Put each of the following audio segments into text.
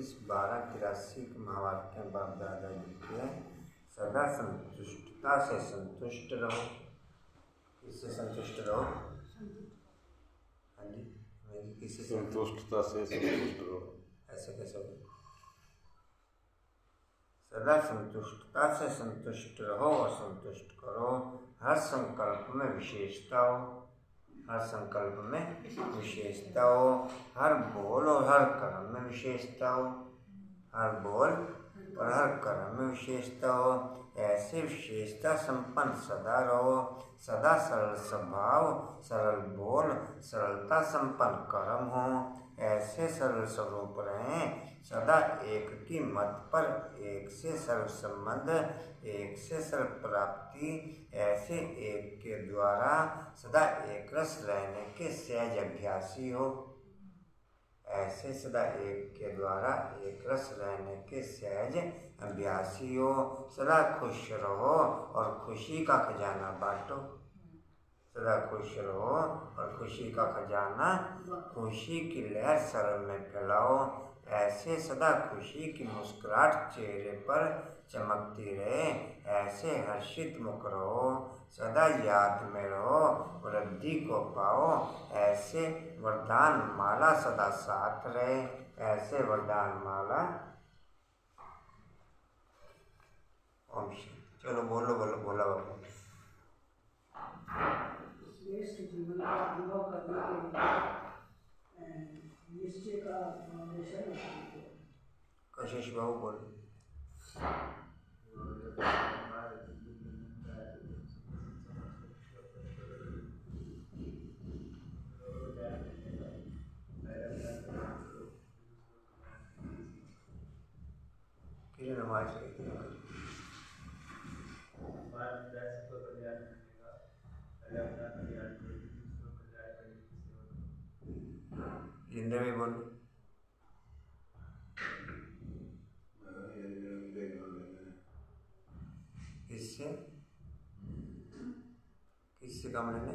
31/12/83 के महावाक्य बाप दादा लिखते हैं, सदा संतुष्टता से संतुष्ट रहो। किससे संतुष्ट रहो? हाँ जी, किससे? संतुष्टता से संतुष्ट रहो। ऐसे कैसे हो? सदा संतुष्टता से संतुष्ट रहो और संतुष्ट करो। हर संकल्प में विशेषता हो, हर संकल्प में विशेषता हो, हर बोल और हर कर्म में विशेषता हो, हर बोल और हर कर्म में विशेषता हो। ऐसे विशेषता संपन्न सदा रहो। सदा सरल स्वभाव, सरल बोल, सरलता संपन्न कर्म हो। ऐसे सरल स्वरूप रहें। सदा एक की मत पर एक से सर्व संबंध, एक से सर्व प्राप्ति। ऐसे एक के द्वारा सदा एक रस रहने के सहज अभ्यासी हो। ऐसे सदा एक के द्वारा एक रस रहने के सहज अभ्यासी हो। सदा खुश रहो और खुशी का खजाना बांटो। सदा खुश रहो और खुशी का खजाना, खुशी की लहर सरल में फैलाओ। ऐसे सदा खुशी की मुस्कुराहट चेहरे पर चमकती रहे। ऐसे हर्षित मुख रहो। सदा याद में रहो, वृद्धि को पाओ। ऐसे वरदान माला सदा साथ रहे। ऐसे वरदान माला। ओम शांति। चलो बोलो बोलो बोला बाबा। श्रेष्ठ जीवन का अनुभव करने के लिए निश्चय का फाउंडेशन है। कशिश बाबू बोलो। किरण आवाज जिंदे में बोलो। किससे किससे काम लेने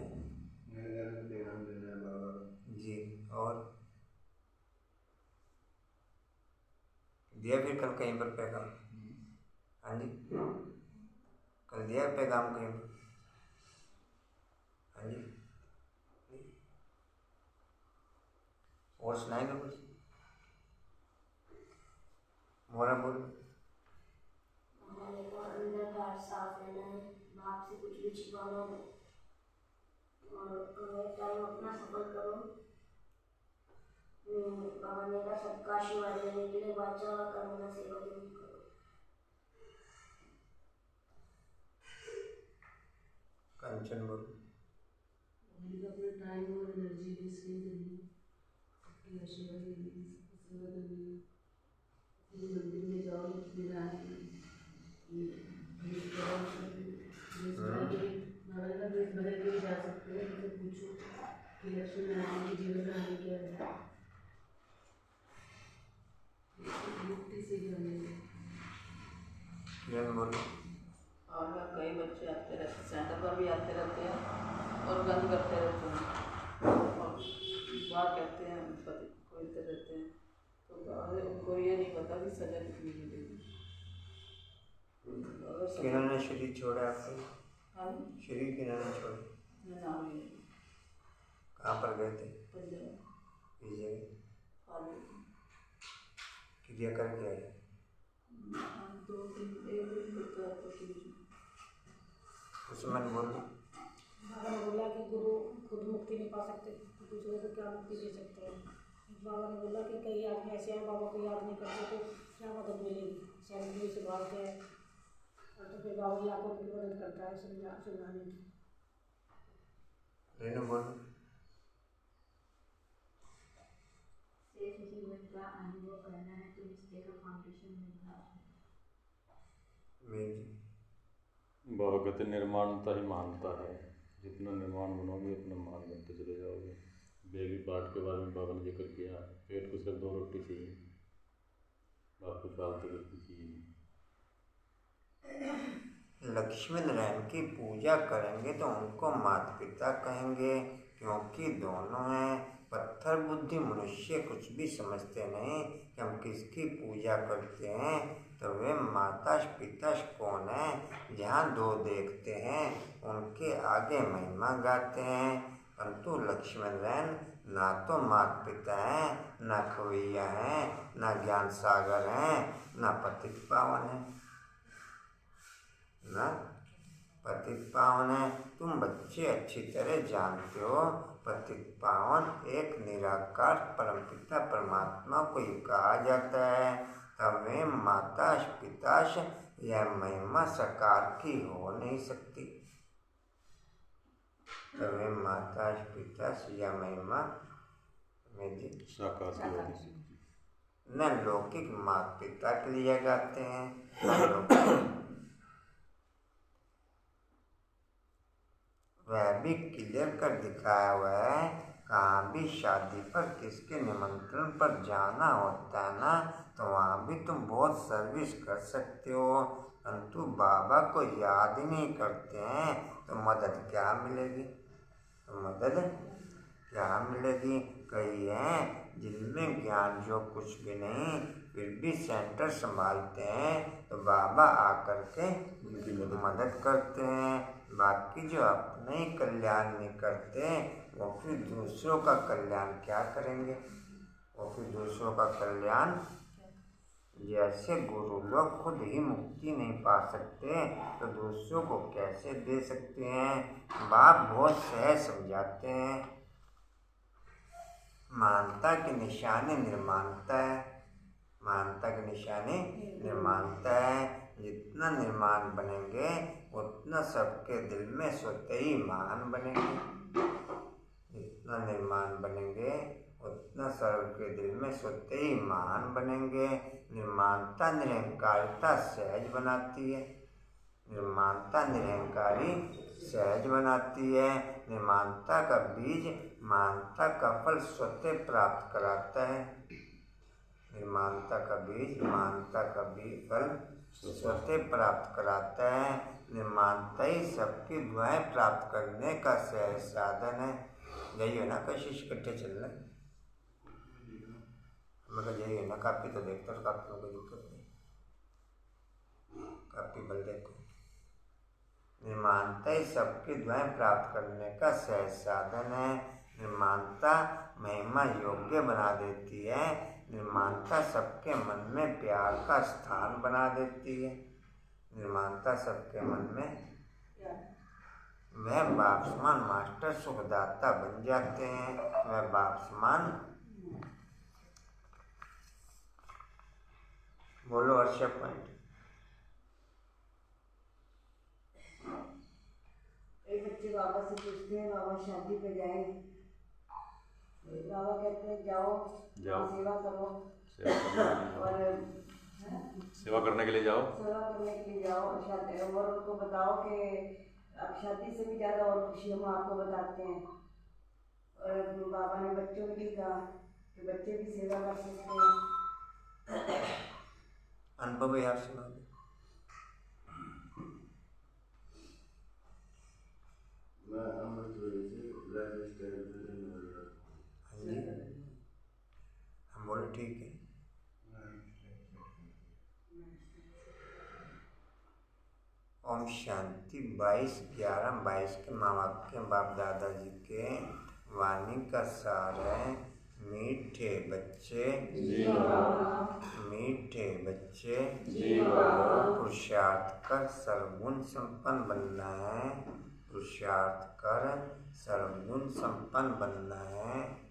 जी? और दिया फिर कल कहीं पर पैगाम? हाँ जी, कल दिया पैगाम कहीं पर? हाँ जी, और सुनाएंगे कुछ? मोरा बोलो। अंदर बाहर साफ रहना है, बाहर से कुछ भी छिपाना है और टाइम अपना सफल करो। बाबा ने कहा सबका आशीर्वाद लेने के लिए वाचा कर्म में सेवा जरूर करो। कंचन बोलो। अपने टाइम और एनर्जी भी सही करनी, सबकी आशीर्वाद लेनी, सेवा करनी। मंदिर में जाओ बिना बदल के जा सकते हो। तो पूछो कि लक्ष्मी नारायण की जीवन कहानी क्या है, युक्ति से जानेंगे। किरण बोलो। और कई बच्चे आते रहते, सेंटर पर भी आते रहते हैं और गंद करते रहते हैं और बात कहते हैं पति को इधर रहते हैं, तो उनको ये नहीं पता कि सजा कितनी मिलेगी। किरण ने शरीर छोड़ा आपको? हाँ, शरीर किरण ने छोड़ा? कहाँ पर गए थे? क्रिया करके आए? उसमें बोलो। बाबा ने बोला कि गुरु खुद मुक्ति नहीं पा सकते तो दूसरे को क्या मुक्ति दे सकते हैं। बाबा ने बोला कि कई आदमी ऐसे हैं बाबा को याद नहीं करते तो क्या मदद मिलेगी, सैलरी से भाग गए और तो फिर बाबा जी आकर उनकी मदद करता है समझाने की। बोलो। जीवन का अनुभव करना है तो निश्चय का फाउंडेशन मिलता है। वह गति निर्माणता ही मानता है। जितना निर्माण बनोगे उतना मान बनते चले जाओगे। बेगी पाठ के बारे में बाबा ने जिक्र किया, पेट को सिर्फ 2 रोटी चाहिए, बाप को फालतू रोटी चाहिए। लक्ष्मी नारायण की पूजा करेंगे तो उनको माता पिता कहेंगे, क्योंकि दोनों हैं। पत्थर बुद्धि मनुष्य कुछ भी समझते नहीं कि हम किसकी पूजा करते हैं। तो वे माता पिता कौन है, जहाँ दो देखते हैं उनके आगे महिमा गाते हैं। परंतु लक्ष्मण ना तो माता पिता हैं, ना खवैया हैं, ना ज्ञान सागर हैं, ना पतित पावन है, ना पतित पावन है। तुम बच्चे अच्छी तरह जानते हो, पतित पावन एक निराकार परमपिता परमात्मा को ही कहा जाता है। तब वे माता पिता यह महिमा साकार की हो नहीं सकती। तब वे माता पिता यह महिमा साकार की हो नहीं सकती। न लौकिक माता पिता के लिए गाते हैं, न लौकिक। वह भी क्लियर कर दिखाया हुआ है, कहाँ भी शादी पर किसके निमंत्रण पर जाना होता है ना, तो वहाँ भी तुम बहुत सर्विस कर सकते हो। परंतु बाबा को याद ही नहीं करते हैं तो मदद क्या मिलेगी, तो मदद क्या मिलेगी। कई हैं जिनमें ज्ञान जो कुछ भी नहीं, फिर भी सेंटर संभालते हैं, तो बाबा आकर के उनकी मदद करते हैं। बाकी जो अपने ही कल्याण नहीं करते वो फिर दूसरों का कल्याण क्या करेंगे, वो फिर दूसरों का कल्याण। जैसे गुरु लोग खुद ही मुक्ति नहीं पा सकते तो दूसरों को कैसे दे सकते हैं। बाप बहुत सहज समझाते हैं। मानता की निशानी निर्माणता है, मानता की निशानी निर्माणता है। जितना निर्माण बनेंगे उतना सबके दिल में स्वतः ही मान बनेंगे। जितना निर्माण बनेंगे उतना सबके दिल में स्वतः ही महान बनेंगे। निर्माणता निरंकारिता सहज बनाती है, निर्माणता निरंकारी सहज बनाती है। निर्माणता का बीज मानता का फल स्वतः प्राप्त कराता है। निर्माणता का बीज मानता का बीज फल स्वतः प्राप्त कराता है। निर्माणता ही सबकी दुआएं प्राप्त करने का सहज साधन है। यही है ना, कशिश इकट्ठे चल रहे हैं। मगर यही है ना, कापी तो देखते हो, कापी में कोई दिक्कत नहीं, कापी बल देखो। निर्माणता ही सबकी दुआएं प्राप्त करने का सहज साधन है। निर्माणता महिमा योग्य बना देती है। निर्माणता सबके मन में प्यार का स्थान बना देती है। निर्माणता सबके मन में वह बाप समान मास्टर सुखदाता बन जाते हैं। वह बाप समान बोलो अर्षा पॉइंट। कई बच्चे बाबा से पूछते हैं बाबा शादी पे जाएंगे, बाबा कहते हैं जाओ सेवा करो, सेवा करने के लिए जाओ, सेवा करने के लिए जाओ और उनको बताओ कि अब शादी से भी ज़्यादा और खुशी हम आपको बताते हैं। और बाबा ने बच्चों के लिए कहा कि बच्चे भी सेवा कर सकते हैं। अनुभव यार सुना दो। हम बोले ठीक है। ओम शांति। 22/11/22 के माँ बाप के बाप दादाजी के वाणी का सार है। मीठे बच्चे मीठे बच्चे पुरुषार्थ कर सर्वगुण संपन्न बनना है। पुरुषार्थ कर सर्वगुण संपन्न बनना है।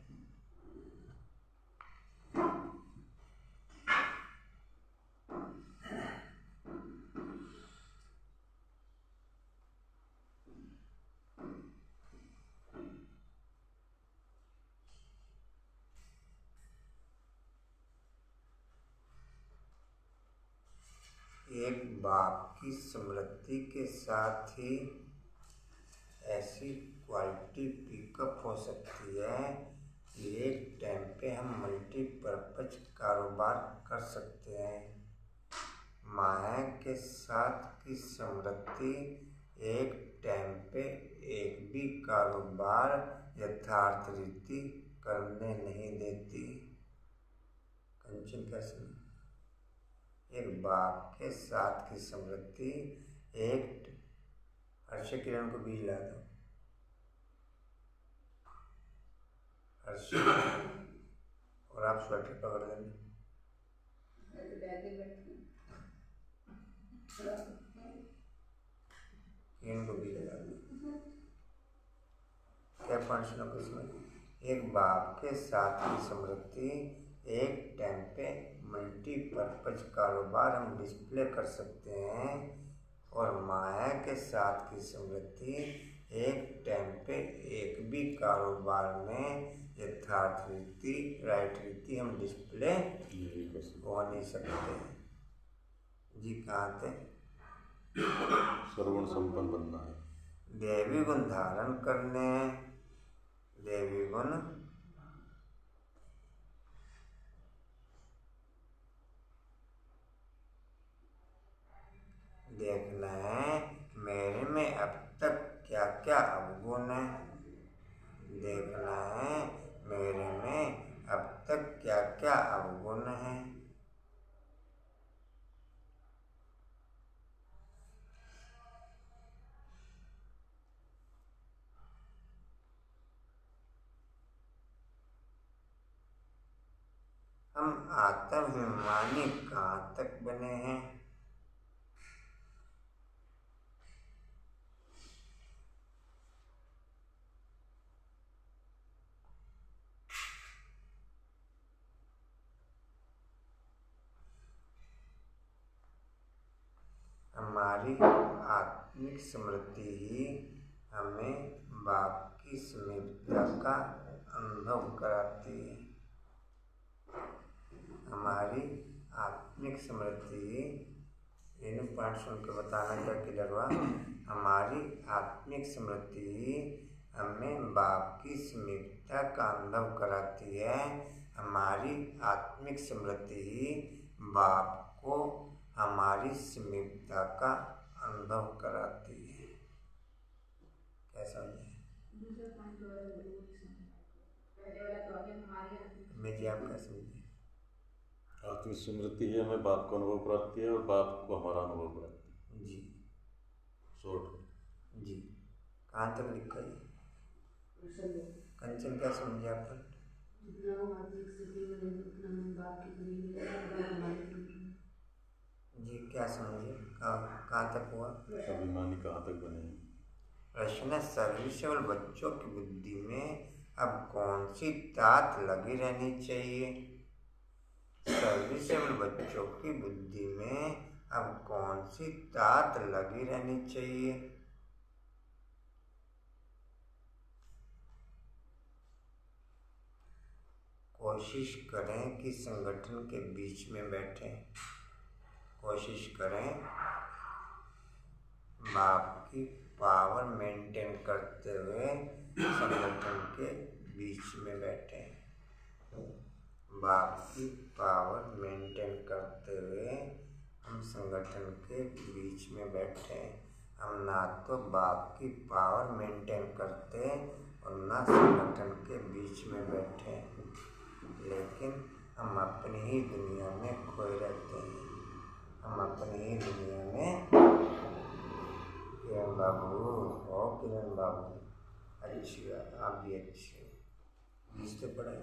एक बाप की स्मृति के साथ ही ऐसी क्वालिटी पिकअप हो सकती है कि एक टाइम पे हम मल्टीपर्पज कारोबार कर सकते हैं। माया के साथ की स्मृति एक टाइम पे एक भी कारोबार यथार्थ रीति करने नहीं देती। कंचन कैसे? एक बाप के साथ की स्मृति, एक हर्ष किरण को बीज ला दो। हर्ष और आप स्वेटर पकड़ लेंगे। किरण को बीज ला दो। क्या पंचनों को इसमें एक बाप के साथ की स्मृति, एक टाइम पे मल्टीपर्पज कारोबार हम डिस्प्ले कर सकते हैं, और माया के साथ की स्मृति एक टाइम पे एक भी कारोबार में यथार्थ रीति, राइट रीति हम डिस्प्ले हो नहीं सकते। जी कहाँ थे? सर्वण संपन्न बनना है, देवी गुण धारण करने हैं। देवी गुण देखना है मेरे में अब तक क्या क्या अवगुण है। देखना है मेरे में अब तक क्या क्या अवगुण है। हम आत्माभिमानी कहाँ तक बने हैं? हमारी आत्मिक स्मृति ही हमें बाप की समीपता का अनुभव कराती है। हमारी आत्मिक स्मृति, इन पॉइंट सुन के बताना क्या क्लियर हुआ? हमारी आत्मिक स्मृति ही हमें बाप की समीपता का अनुभव कराती है। हमारी आत्मिक स्मृति ही बाप को हमारी समीपता का अनुभव कराती है। क्या समझे? मैं जी आप क्या समझे? आत्मिक स्मृति है हमें बाप को अनुभव कराती है और बाप को हमारा अनुभव कराती है। जी शॉर्ट जी कहाँ तक लिखा है? कंचन क्या समझे आप? जितना हम आत्मिक स्थिति में रहेंगे उतना हम बाप के करीब रहेंगे। जी क्या समझे? कहाँ तक हुआ? अभिमानी कहाँ तक बने हैं? प्रश्न सर्विसेबल बच्चों की बुद्धि में अब कौन सी तात लगी रहनी चाहिए? सर्विसेबल बच्चों की बुद्धि में अब कौन सी तात लगी रहनी चाहिए? कोशिश करें कि संगठन के बीच में बैठें। कोशिश करें बाप की पावर मेंटेन करते हुए संगठन के बीच में बैठें। बाप की पावर मेंटेन करते हुए हम संगठन के बीच में बैठे। हम ना तो बाप की पावर मेंटेन करते और ना संगठन के बीच में बैठे, लेकिन हम अपनी ही दुनिया में खोए रहते हैं। हम अपनी ही दुनिया में। किरण बाबू ओ किरण बाबू, अच्छी आप भी अच्छी हो। बीज तो पढ़ाई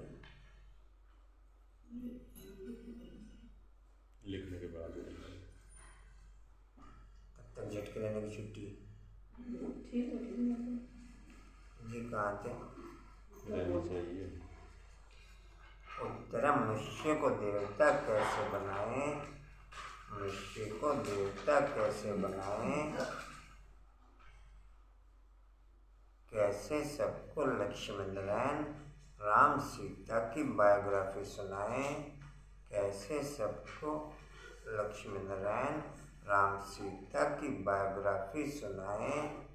लिखने के बाद तब तक झटके लेने की छुट्टी। ठीक है जी कहाँ थे? रहनी चाहिए। उत्तर मनुष्य को देवता कैसे बनाएं? मनुष्य को देवता कैसे बनाएं? कैसे सबको लक्ष्मण नारायण राम सीता की बायोग्राफी सुनाएं? कैसे सबको लक्ष्मण नारायण राम सीता की बायोग्राफी सुनाएं?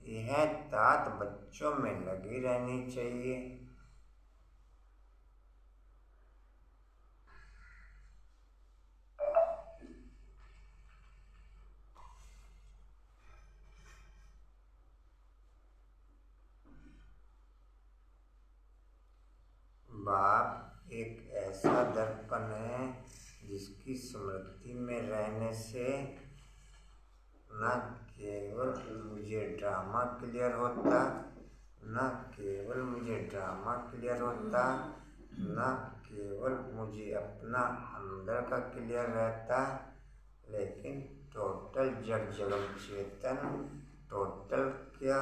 यह तात बच्चों में लगी रहनी चाहिए। दर्पण है जिसकी स्मृति में रहने से न केवल मुझे ड्रामा क्लियर होता, न केवल मुझे ड्रामा क्लियर होता, न केवल मुझे अपना अंदर का क्लियर रहता, लेकिन टोटल जड़ जगम चेतन, टोटल क्या,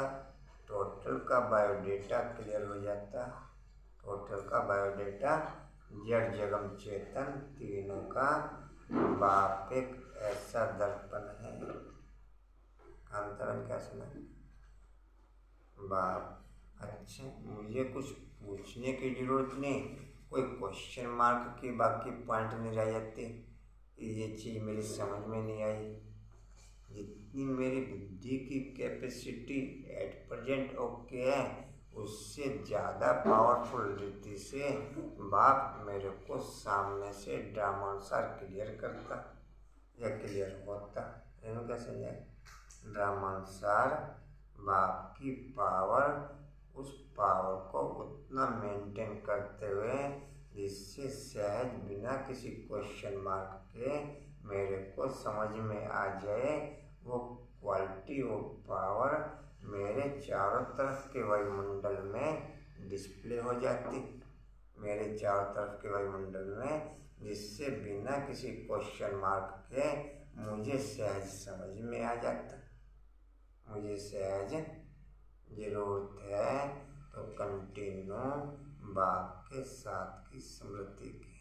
टोटल का बायोडेटा क्लियर हो जाता। टोटल का बायोडेटा जड़ जगम चेतन तीनों का बाप एक ऐसा दर्पण है। अंतरण क्या सुना? बाप। अच्छा, मुझे कुछ पूछने की जरूरत नहीं, कोई क्वेश्चन मार्क की बाकी पॉइंट नहीं रह जाते, ये चीज़ मेरी समझ में नहीं आई। जितनी मेरी बुद्धि की कैपेसिटी एट प्रेजेंट ओके है, उससे ज़्यादा पावरफुल रीति से बाप मेरे को सामने से ड्रामानुसार क्लियर करता या क्लियर होता। इन्होंने क्या समझा? ड्रामानुसार बाप की पावर, उस पावर को उतना मेंटेन करते हुए जिससे सहज बिना किसी क्वेश्चन मार्क के मेरे को समझ में आ जाए, वो क्वालिटी, वो पावर मेरे चारों तरफ के वायुमंडल में डिस्प्ले हो जाती, मेरे चारों तरफ के वायुमंडल में, जिससे बिना किसी क्वेश्चन मार्क के मुझे सहज समझ में आ जाता। मुझे सहज जरूरत है तो कंटिन्यू बाप के साथ की स्मृति की।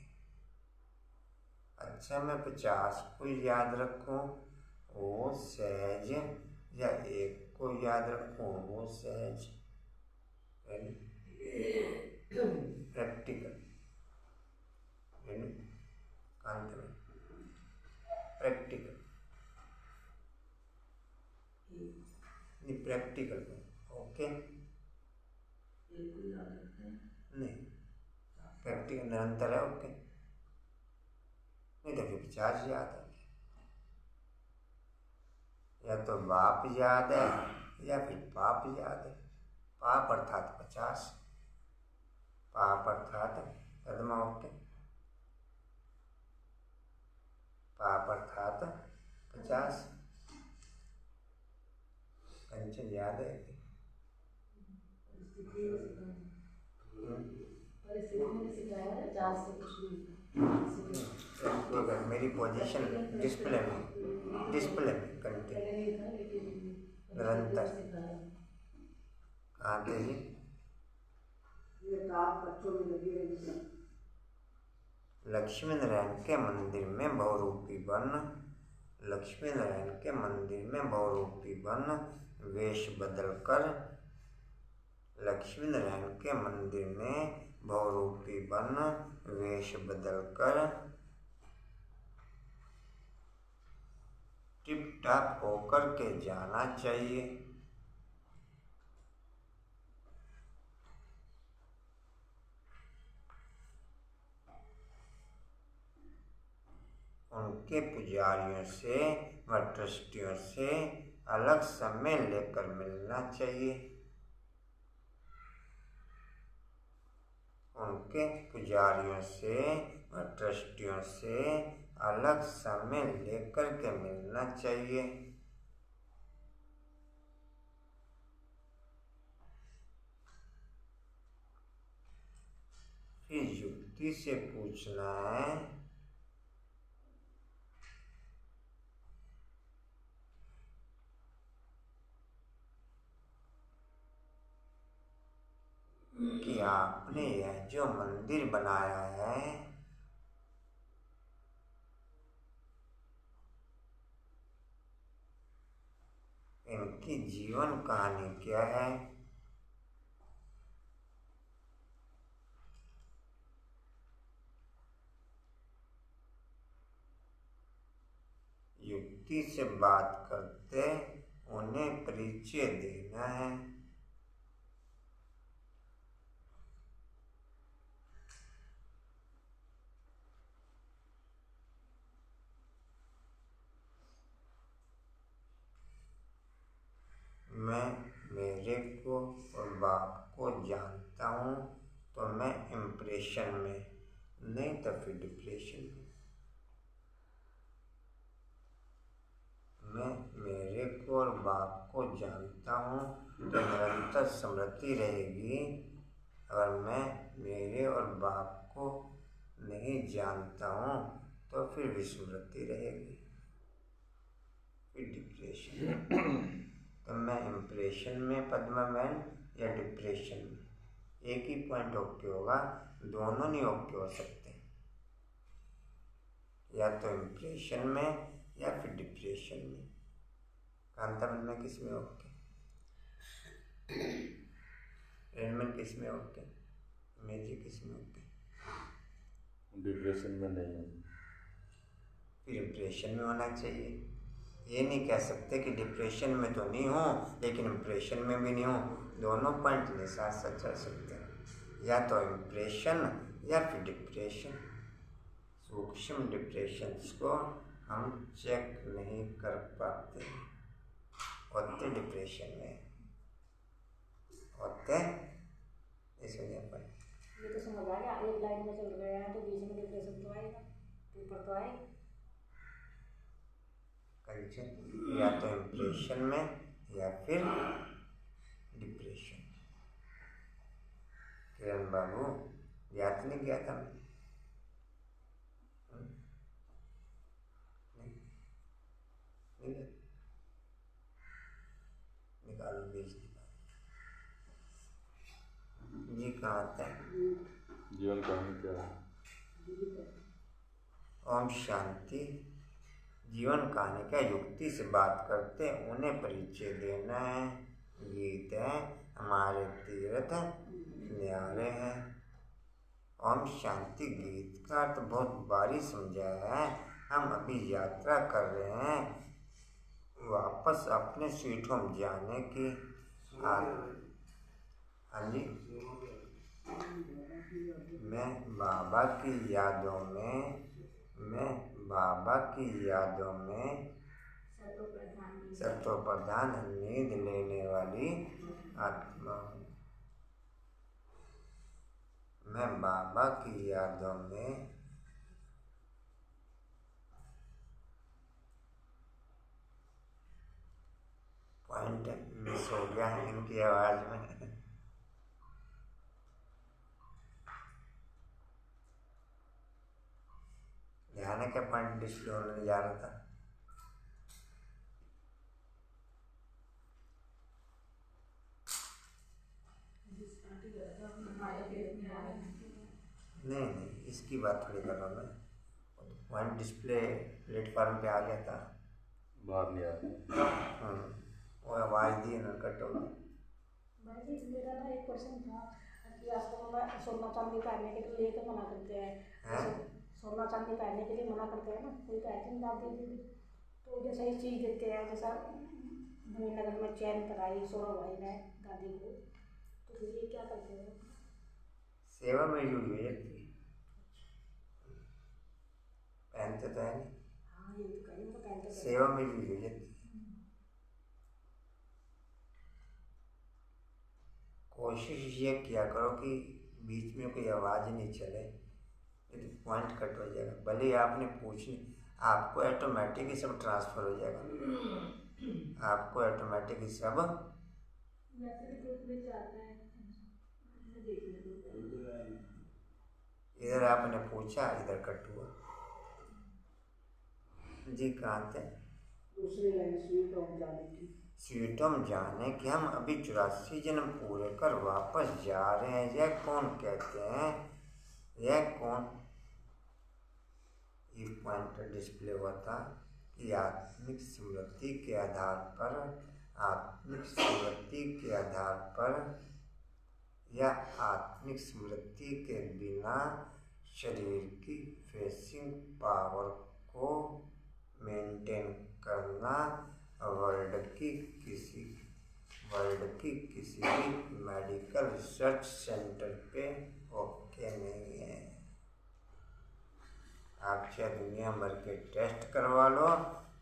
अच्छा, मैं 50 को याद रखूं वो सहज, या एक को याद रखूं वो सहज? प्रैक्टिकल प्रैक्टिकल नहीं, प्रैक्टिकल ओके नहीं, प्रैक्टिकल निरंतर है ओके नहीं। तो फिर 50 याद है, या तो बाप याद है या फिर पाप याद है। पाप अर्थात 50, पाप अर्थात कदमा ओके, पाप अर्थात 50। कंचन याद है? मेरी पोजीशन डिस्प्ले में कंटिन्यू निरंतर कहाँ थे जी? लक्ष्मी नारायण के मंदिर में बहुरूपी बन, लक्ष्मी नारायण के मंदिर में बहुरूपी बन वेश बदलकर, लक्ष्मी नारायण के मंदिर में बहुरूपी बन वेश बदलकर टिप टाप होकर के जाना चाहिए। उनके पुजारियों से व ट्रस्टियों से अलग समय लेकर मिलना चाहिए। उनके पुजारियों से व ट्रस्टियों से अलग समय लेकर के मिलना चाहिए। फिर युक्ति से पूछना है कि आपने यह जो मंदिर बनाया है इनकी जीवन कहानी क्या है? युक्ति से बात करते उन्हें परिचय देना है। मैं मेरे को और बाप को जानता हूँ तो मैं इम्प्रेशन में नहीं तो फिर डिप्रेशन में। मैं मेरे को और बाप को जानता हूँ तो निरंतर स्मृति रहेगी। अगर मैं मेरे और बाप को नहीं जानता हूँ तो फिर विस्मृति रहेगी, फिर डिप्रेशन। तो मैं इम्प्रेशन में पद्माबेन या डिप्रेशन में, एक ही पॉइंट ओके होगा, दोनों नहीं ओके हो सकते। या तो इम्प्रेशन में या फिर डिप्रेशन में। कांताबेन में किस में ओके? रेनमैन किस में ओके? मेजी किस में ओके? डिप्रेशन में नहीं है। फिर इम्प्रेशन में होना चाहिए। ये नहीं कह सकते कि डिप्रेशन में तो नहीं हूँ लेकिन इम्प्रेशन में भी नहीं हूँ, दोनों पॉइंट नहीं साथ साथ चल सकते हैं। या तो इम्प्रेशन या फिर डिप्रेशन। सूक्ष्म डिप्रेशंस को हम चेक नहीं कर पाते, होते डिप्रेशन में होते इस वजह पर। ये तो समझ आ गया, एक लाइन में चल रहे हैं तो बीच में डिप्रेशन तो आएगा, ऊपर तो आएगा। या तो इम्प्रेशन में या फिर डिप्रेशन। किरण बाबू याद नहीं किया था नहीं निकालो बीज जी कहाँ आता है? जीवन कहानी क्या है? ओम शांति। जीवन कहानी का युक्ति से बात करते उन्हें परिचय देना है। गीत है हमारे तीर्थ न्यारे हैं। ओम शांति गीत का तो बहुत बारी समझाया है। हम अभी यात्रा कर रहे हैं वापस अपने स्वीट होम जाने की। हाँ जी, मैं बाबा की यादों में सत्वप्रधान नींद लेने वाली आत्मा हूँ। मैं बाबा की यादों में पॉइंट मिस हो गया है इनकी आवाज में। ध्यान है क्या पॉइंट डिस्प्ले होने जा रहा था? नहीं इसकी बात थोड़ी कर रहा हूँ मैं। पॉइंट डिस्प्ले प्लेटफॉर्म पे आ गया था, बाहर नहीं आ रहा। वो आवाज़ दी ना कट हो गई। मेरा ना एक क्वेश्चन था कि आजकल में सोना चांदी पहनने के लिए तो मना करते हैं, सोना चांदी पहनने के लिए मना करते हैं ना, कोई कहते हैं दादी दीदी तो जैसा ही चीज़ देते हैं, जैसा नगर में चैन कराई सोना भाई ने दादी को, तो फिर ये क्या करते हैं? सेवा में जुड़ी हुई है, पहनते तो है नहीं। हाँ ये तो कहीं तो पहनते सेवा में जुड़ी हुई है। कोशिश ये किया करो कि बीच में कोई आवाज़ नहीं चले, तो पॉइंट कट हो जाएगा। भले ही आपने पूछनी, आपको ऑटोमेटिक ही सब ट्रांसफ़र हो जाएगा, आपको ऑटोमेटिक ही सब। इधर आपने पूछा, इधर कट हुआ। जी कहाँ थे? दूसरी लाइन स्वीट होम जाने की। स्वीट होम जाने कि हम अभी 84 जन्म पूरे कर वापस जा रहे हैं, यह कौन कहते हैं? यह कौन? ये पॉइंट डिस्प्ले हुआ था कि आत्मिक स्मृति के आधार पर या आत्मिक स्मृति के बिना शरीर की फेसिंग पावर को मेंटेन करना वर्ल्ड की किसी भी मेडिकल रिसर्च सेंटर पे ओके नहीं है। आप चाहे दुनिया भर के टेस्ट करवा लो,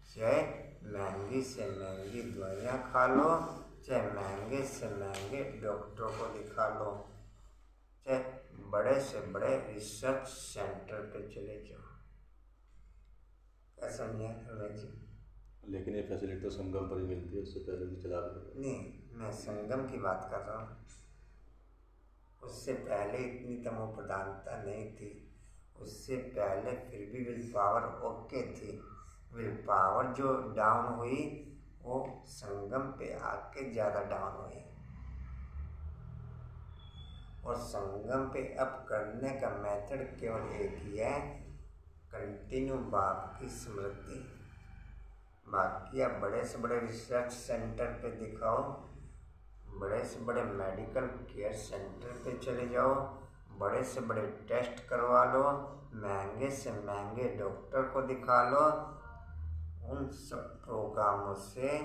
चाहे महंगी से महंगी दवाइयाँ खा लो, चाहे महंगे से महंगे डॉक्टरों को दिखा लो, चाहे बड़े से बड़े रिसर्च सेंटर पे चले जाओ। क्या समझा रमेश जी? लेकिन ये फैसिलिटी तो संगम पर ही मिलती है, उससे पहले भी चला रहे नहीं, मैं संगम की बात कर रहा हूँ। उससे पहले इतनी तमो प्रधानता नहीं थी। उससे पहले फिर भी विल पावर ओके थी। विल पावर जो डाउन हुई वो संगम पे आके ज़्यादा डाउन हुई, और संगम पे अप करने का मेथड केवल एक ही है, कंटिन्यू बाप की स्मृति। बाकी आप बड़े से बड़े रिसर्च सेंटर पे दिखाओ, बड़े से बड़े मेडिकल केयर सेंटर पे चले जाओ, बड़े से बड़े टेस्ट करवा लो, महंगे से महंगे डॉक्टर को दिखा लो, उन सब प्रोग्रामों से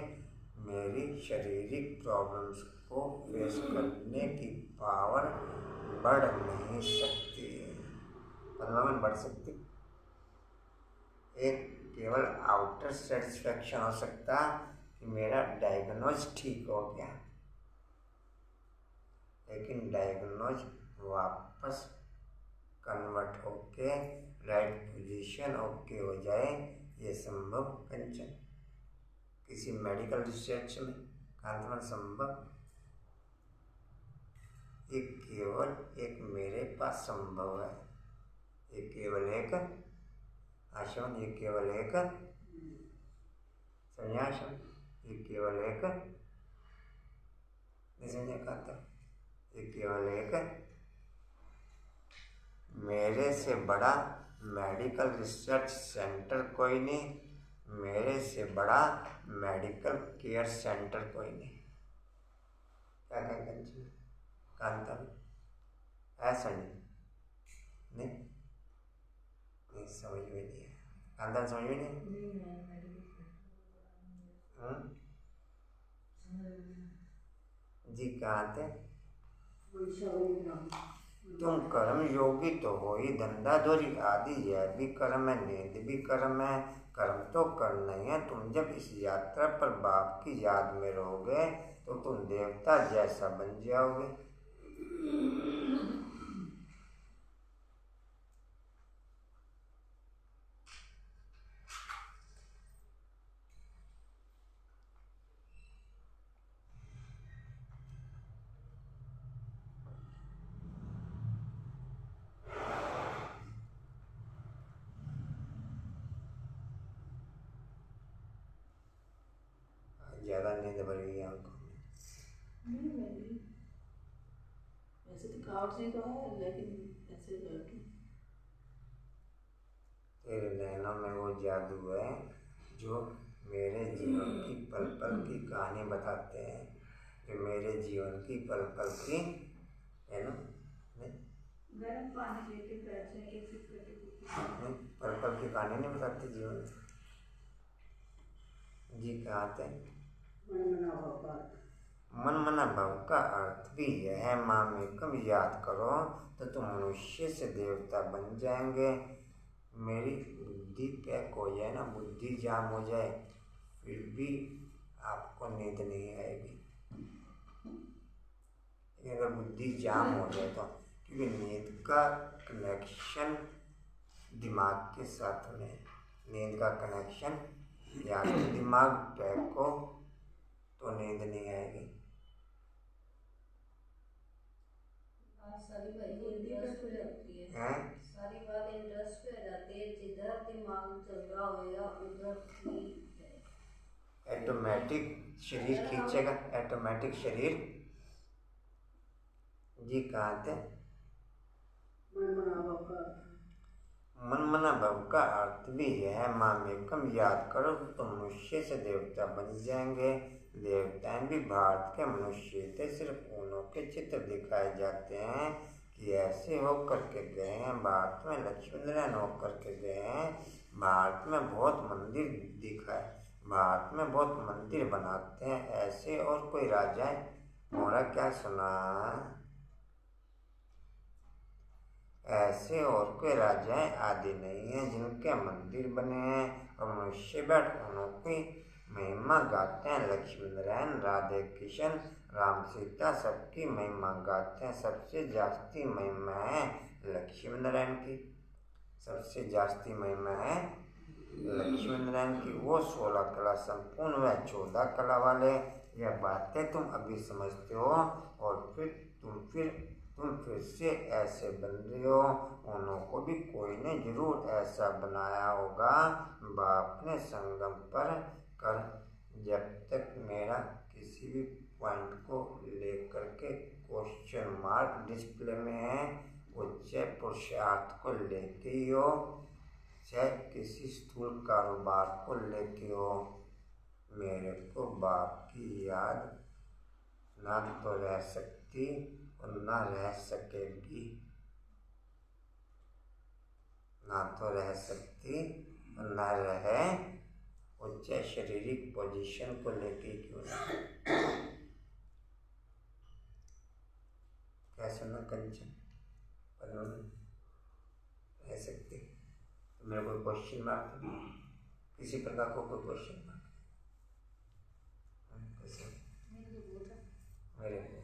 मेरी शारीरिक प्रॉब्लम्स को फेस करने की पावर बढ़ नहीं सकती। में बढ़ सकती, एक केवल आउटर सेटिस्फैक्शन हो सकता कि मेरा डायग्नोज ठीक हो गया, लेकिन डायग्नोज वापस कन्वर्ट होके राइट पोजीशन ओके हो जाए, ये संभव कंचन किसी मेडिकल रिसर्च में कांतमन संभव? ये केवल एक मेरे पास संभव है। ये केवल एक आश्रम, ये केवल एक संन्यासम, ये केवल एक ये केवल एक मेरे से बड़ा मेडिकल रिसर्च सेंटर कोई नहीं, मेरे से बड़ा मेडिकल केयर सेंटर कोई नहीं। क्या कहें कांता ऐसा नहीं समझ में नहीं है। कांता समझ में नहीं जी। कहाँ थे तुम? कर्म योगी तो हो ही, धंधा धोरी आदि यह भी कर्म है, नींद भी कर्म है, कर्म तो करना ही है। तुम जब इस यात्रा पर बाप की याद में रहोगे तो तुम देवता जैसा बन जाओगे। ज़्यादा नींद भरी है आंखों में। वैसे तो थकावट सी तो है, लेकिन ऐसे बैठो। तेरे नैनों में वो जादू है जो मेरे जीवन की पल पल की कहानी बताते हैं, जो मेरे जीवन की पल पल की है ना, गर्म पानी लेके बैठ जाए, एक सिप करके पल पल की कहानी नहीं बताते जीवन जी। कहाँ थे? मन मना भाव का अर्थ भी यह है, माँ में कम याद करो तो तुम मनुष्य से देवता बन जाएंगे। मेरी बुद्धि पैक हो जाए ना, बुद्धि जाम हो जाए, फिर भी आपको नींद नहीं आएगी। अगर बुद्धि जाम हो जाए तो, क्योंकि नींद का कनेक्शन दिमाग के साथ में, नींद का कनेक्शन या दिमाग पैक हो तो नींद नहीं आएगी। सारी बात इंटरेस्ट पे जाती है, सारी बात इंटरेस्ट पे जाती है। जिधर दिमाग चल रहा होगा उधर ठीक है। ऑटोमेटिक शरीर खींचेगा, ऑटोमेटिक शरीर जी। कहाँ थे? मन मना भाव का अर्थ भी है, माँ में कम याद करो तो मनुष्य से देवता बन जाएंगे। देवताएं भी भारत के मनुष्य थे, सिर्फ उन्हों के चित्र दिखाए जाते हैं कि ऐसे होकर के गए हैं। भारत में लक्ष्मीनारायण होकर के गए हैं। भारत में बहुत मंदिर दिखाए, भारत में बहुत मंदिर बनाते हैं ऐसे। और कोई राजाएं मोरा क्या सुना, ऐसे और कोई राजाएं आदि नहीं हैं जिनके मंदिर बने हैं और मनुष्य बैठ उन्हों की महिमा गाते हैं। लक्ष्मीनारायण, राधे कृष्ण, राम सीता सबकी महिमा गाते हैं। सबसे जास्ती महिमा है लक्ष्मी नारायण की, सबसे जास्ती महिमा है लक्ष्मी नारायण की। वो 16 कला संपूर्ण व 14 कला वाले। यह बातें तुम अभी समझते हो और फिर तुम फिर से ऐसे बन रहे हो। उन्हों को भी कोई ने जरूर ऐसा बनाया होगा। बाप ने संगम पर कर जब तक मेरा किसी भी पॉइंट को लेकर के क्वेश्चन मार्क डिस्प्ले में है, वो चाहे पुरुषार्थ को लेके ही हो, चाहे किसी स्थूल कारोबार को लेके हो, मेरे को बाप की याद ना तो रह सकती और ना रह सकेगी, ना तो रह सकती और ना रहे, और चाहे शारीरिक पोजीशन को लेके क्यों ना। क्या सुना कंचन? रह सकती तो मेरे कोई क्वेश्चन मार्क, किसी प्रकार को कोई क्वेश्चन मार्क मेरे को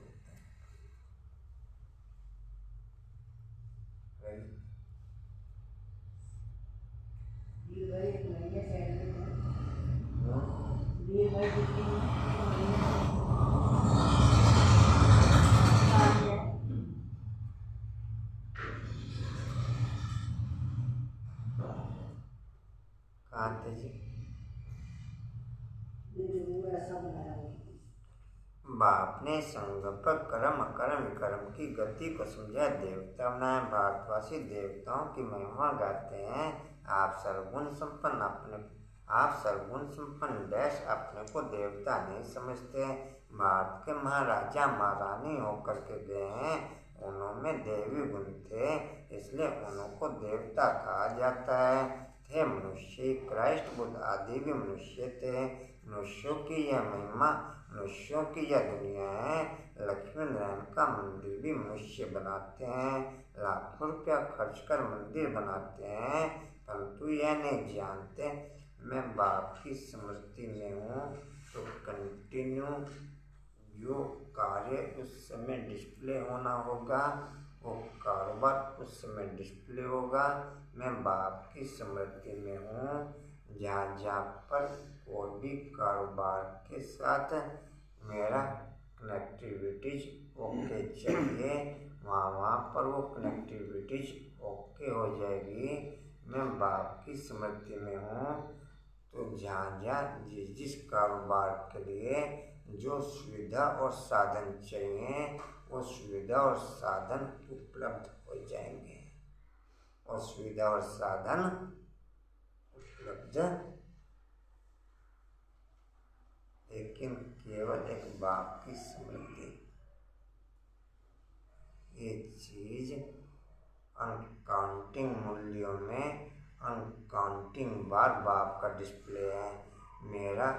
कहाँ जी बाप ने संग पर कर्म अकर्म विकर्म की गति को समझा देवता बनाए। भारतवासी देवताओं की महिमा गाते हैं। आप सर्वगुण संपन्न डैश अपने को देवता नहीं समझते। भारत के महाराजा महारानी होकर के गए हैं, उनमें देवी गुण थे, इसलिए उन्हों को देवता कहा जाता है। थे मनुष्य, क्राइस्ट बुद्ध आदि भी मनुष्य थे। मनुष्यों की यह महिमा, मनुष्यों की यह दुनिया है। लक्ष्मी नारायण का मंदिर भी मनुष्य बनाते हैं, लाखों रुपया खर्च कर मंदिर बनाते हैं, परंतु यह नहीं जानते मैं बाप की स्मृति में हूँ। तो कंटिन्यू जो कार्य उस समय डिस्प्ले होना होगा, वो कारोबार उस समय डिस्प्ले होगा। मैं बाप की स्मृति में हूँ। जहाँ पर कोई भी कारोबार के साथ मेरा कनेक्टिविटीज ओके चाहिए, वहाँ पर वो कनेक्टिविटीज ओके हो जाएगी। मैं बाप की स्मृति में हूँ, तो जहाँ जिस कारोबार के लिए जो सुविधा और साधन चाहिए, वो सुविधा और साधन उपलब्ध हो जाएंगे, और सुविधा और साधन उपलब्ध, लेकिन केवल एक बाप की स्मृति। ये चीज अनकाउंटिंग मूल्यों में अनकाउंटिंग बार बाप का डिस्प्ले है। मेरा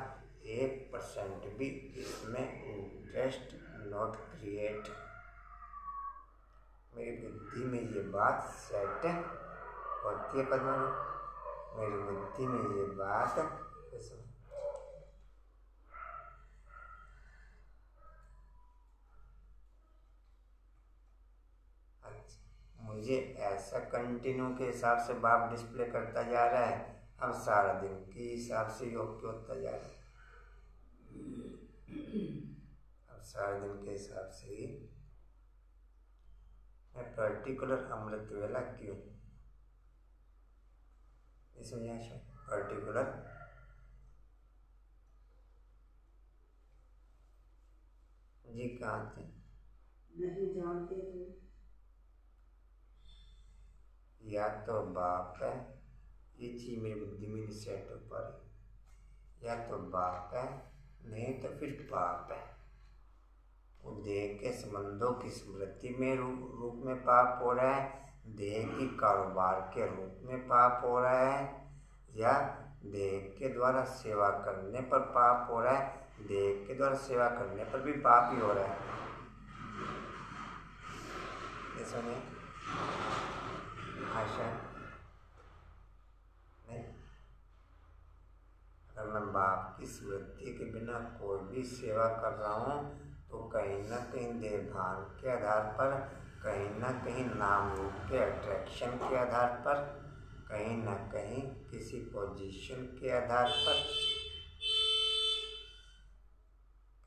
1% भी इसमें इंटरेस्ट नॉट क्रिएट। मेरी बुद्धि में ये बात सेट होती है, पता मेरी बुद्धि में ये बात मुझे ऐसा कंटिन्यू के हिसाब से बाप डिस्प्ले करता जा रहा है। अब सारा दिन के हिसाब से योग होता जा रहा है। अब सारा दिन के हिसाब से ही मैं पर्टिकुलर अमृत वेला क्यों इसमें पर्टिकुलर जी कहाँ थे? नहीं जानते थे। या तो बाप है, ये चीज मेरी बुद्धि में नहीं सेट हो पा रही। या तो बाप है, नहीं तो फिर पाप है। वो देह के संबंधों की स्मृति में रूप में पाप हो रहा है, देह की कारोबार के रूप में पाप हो रहा है, या देह के द्वारा सेवा करने पर पाप हो रहा है। देह के द्वारा सेवा करने पर भी पाप ही हो रहा है। ये सुनिए आशा नहीं, अगर मैं बाप की स्मृति के बिना कोई भी सेवा कर रहा हूँ तो कहीं ना कहीं देह भान के आधार पर, कहीं ना कहीं नाम रूप के अट्रैक्शन के आधार पर, कहीं ना कहीं किसी पोजीशन के आधार पर,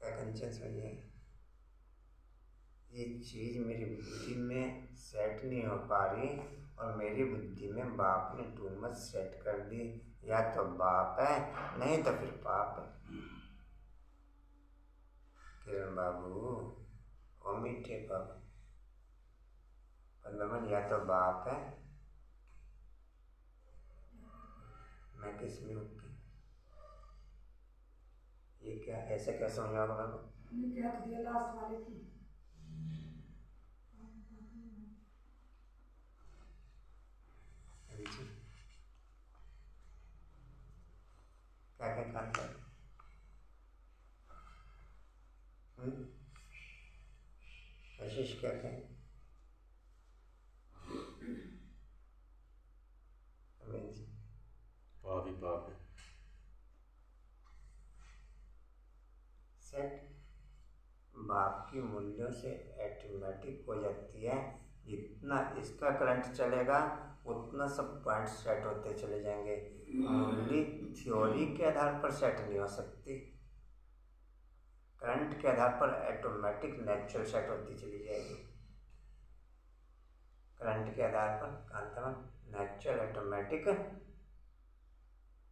क्या कंचन समझिए, ये चीज़ मेरी बुद्धि में सेट नहीं हो पा रही और मेरी बुद्धि में बाप ने टू मच सेट कर दी। या तो बाप है, नहीं तो फिर पाप है। किरण बाबू ओ मीठे बाबू, या तो बाप है, मैं किस में हूँ? ये क्या ऐसे क्या समझाओगे बाबू? ये क्या दिया लास्ट वाले की? क्या क्या काम कर आशीष क्या कहें? पाप ही पाप है। सेट बाप की मूल्यों से ऑटोमेटिक हो जाती है। जितना इसका करंट चलेगा उतना सब पॉइंट सेट होते चले जाएंगे। मूल्य थ्योरी के आधार पर सेट नहीं हो सकती, करंट के आधार पर ऑटोमेटिक नेचुरल सेट होती चली जाएगी। करंट के आधार पर कांतमन नेचुरल ऑटोमेटिक,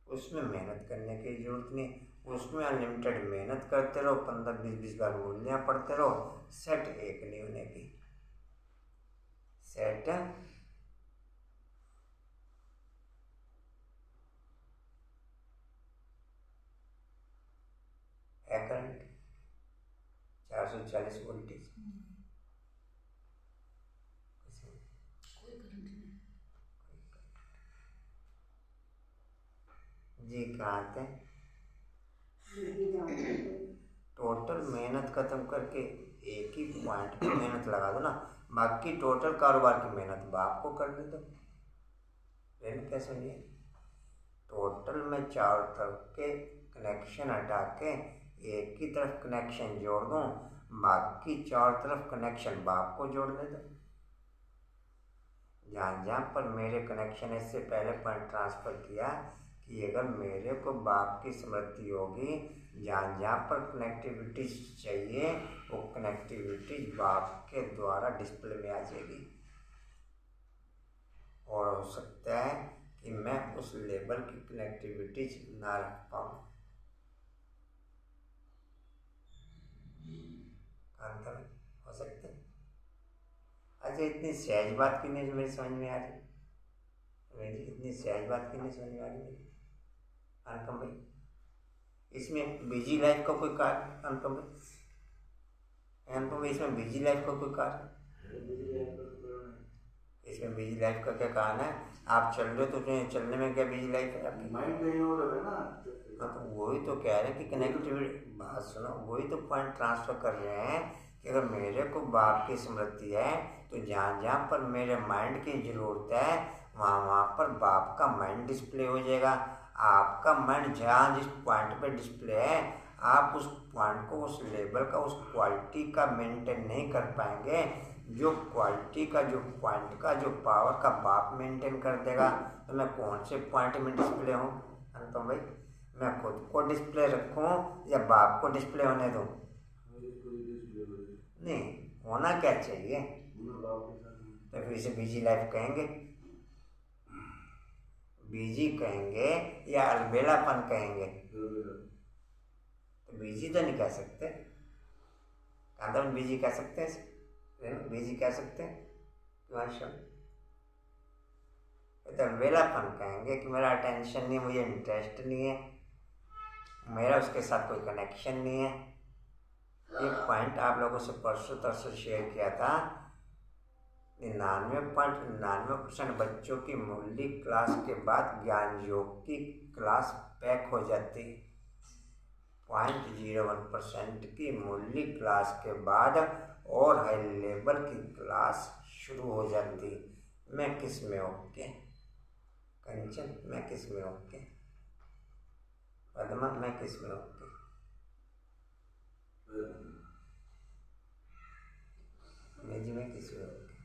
उसमें मेहनत करने की जरूरत नहीं, उसमें अनलिमिटेड मेहनत करते रहो, 15-20 बार मूल्याँ पढ़ते रहो, सेट एक नहीं होने की। सेट है करंट 440 वोल्टेज, कोई करंट नहीं। जी कहाँ थे? टोटल मेहनत खत्म करके एक ही पॉइंट पे मेहनत लगा दो ना, बाकी टोटल कारोबार की मेहनत बाप को करने दो। लेकिन क्या समझिए, टोटल में चारों तरफ के कनेक्शन हटा के एक ही तरफ कनेक्शन जोड़ दूँ, बाकी चारों तरफ कनेक्शन बाप को जोड़ दे दो। जहाँ जहाँ पर मेरे कनेक्शन इससे पहले पॉइंट ट्रांसफ़र किया कि अगर मेरे को बाप की स्मृति होगी, जहाँ जहाँ पर कनेक्टिविटी चाहिए वो कनेक्टिविटी बाप के द्वारा डिस्प्ले में आ जाएगी। और हो सकता है कि मैं उस लेवल की कनेक्टिविटी ना रख पाऊँ। अंतर हो सकता है। अच्छा, इतनी सहज बात क्यों नहीं मेरी समझ में आ रही? इतनी सहज बात क्यों नहीं समझ में आ रही मेरी? अनुपम भाई, इसमें बिजी लाइफ का कोई कार्य? अनुपम भाई, इसमें बिजी लाइफ का कोई कार्य? इसमें बिजी लाइफ का क्या कारण है? आप चल रहे हो तो चलने में क्या बिजी लाइफ है आपकी? माइंड कहीं और है ना। हाँ, तो वही तो कह रहे हैं कि कनेक्टिविटी, बात सुनो, वही तो पॉइंट ट्रांसफर कर रहे हैं कि अगर मेरे को बाप की स्मृति है तो जहाँ जहाँ पर मेरे माइंड की ज़रूरत है वहाँ वहाँ पर बाप का माइंड डिस्प्ले हो जाएगा। आपका माइंड जहाँ जिस पॉइंट पे डिस्प्ले है, आप उस पॉइंट को, उस लेवल का, उस क्वालिटी का मेंटेन नहीं कर पाएंगे जो क्वालिटी का, जो पॉइंट का, जो पावर का बाप मेंटेन कर देगा। तो मैं कौन से पॉइंट में डिस्प्ले हूँ अनुपम भाई? मैं खुद को डिस्प्ले रखूँ या बाप को डिस्प्ले होने दूँ? नहीं, होना क्या चाहिए? तो फिर इसे बिजी लाइफ कहेंगे, बिजी कहेंगे या अलबेलापन कहेंगे? तो बिजी तो नहीं कह सकते, कांतम बिजी कह सकते हैं, बिजी कह सकते हैं क्यों? तो अलबेलापन कहेंगे कि मेरा अटेंशन नहीं, मुझे इंटरेस्ट नहीं है, मेरा उसके साथ कोई कनेक्शन नहीं है। एक पॉइंट आप लोगों से परसों तरसों शेयर किया था, 99.99% बच्चों की मूल्य क्लास के बाद ज्ञान योग की क्लास पैक हो जाती, 0.01% की मूल्य क्लास के बाद और हाई लेवल की क्लास शुरू हो जाती। मैं किस में ओके कंचन? मैं किस में ओके पद्मा? मैं किस में ओके? अपने जी में किसी और के।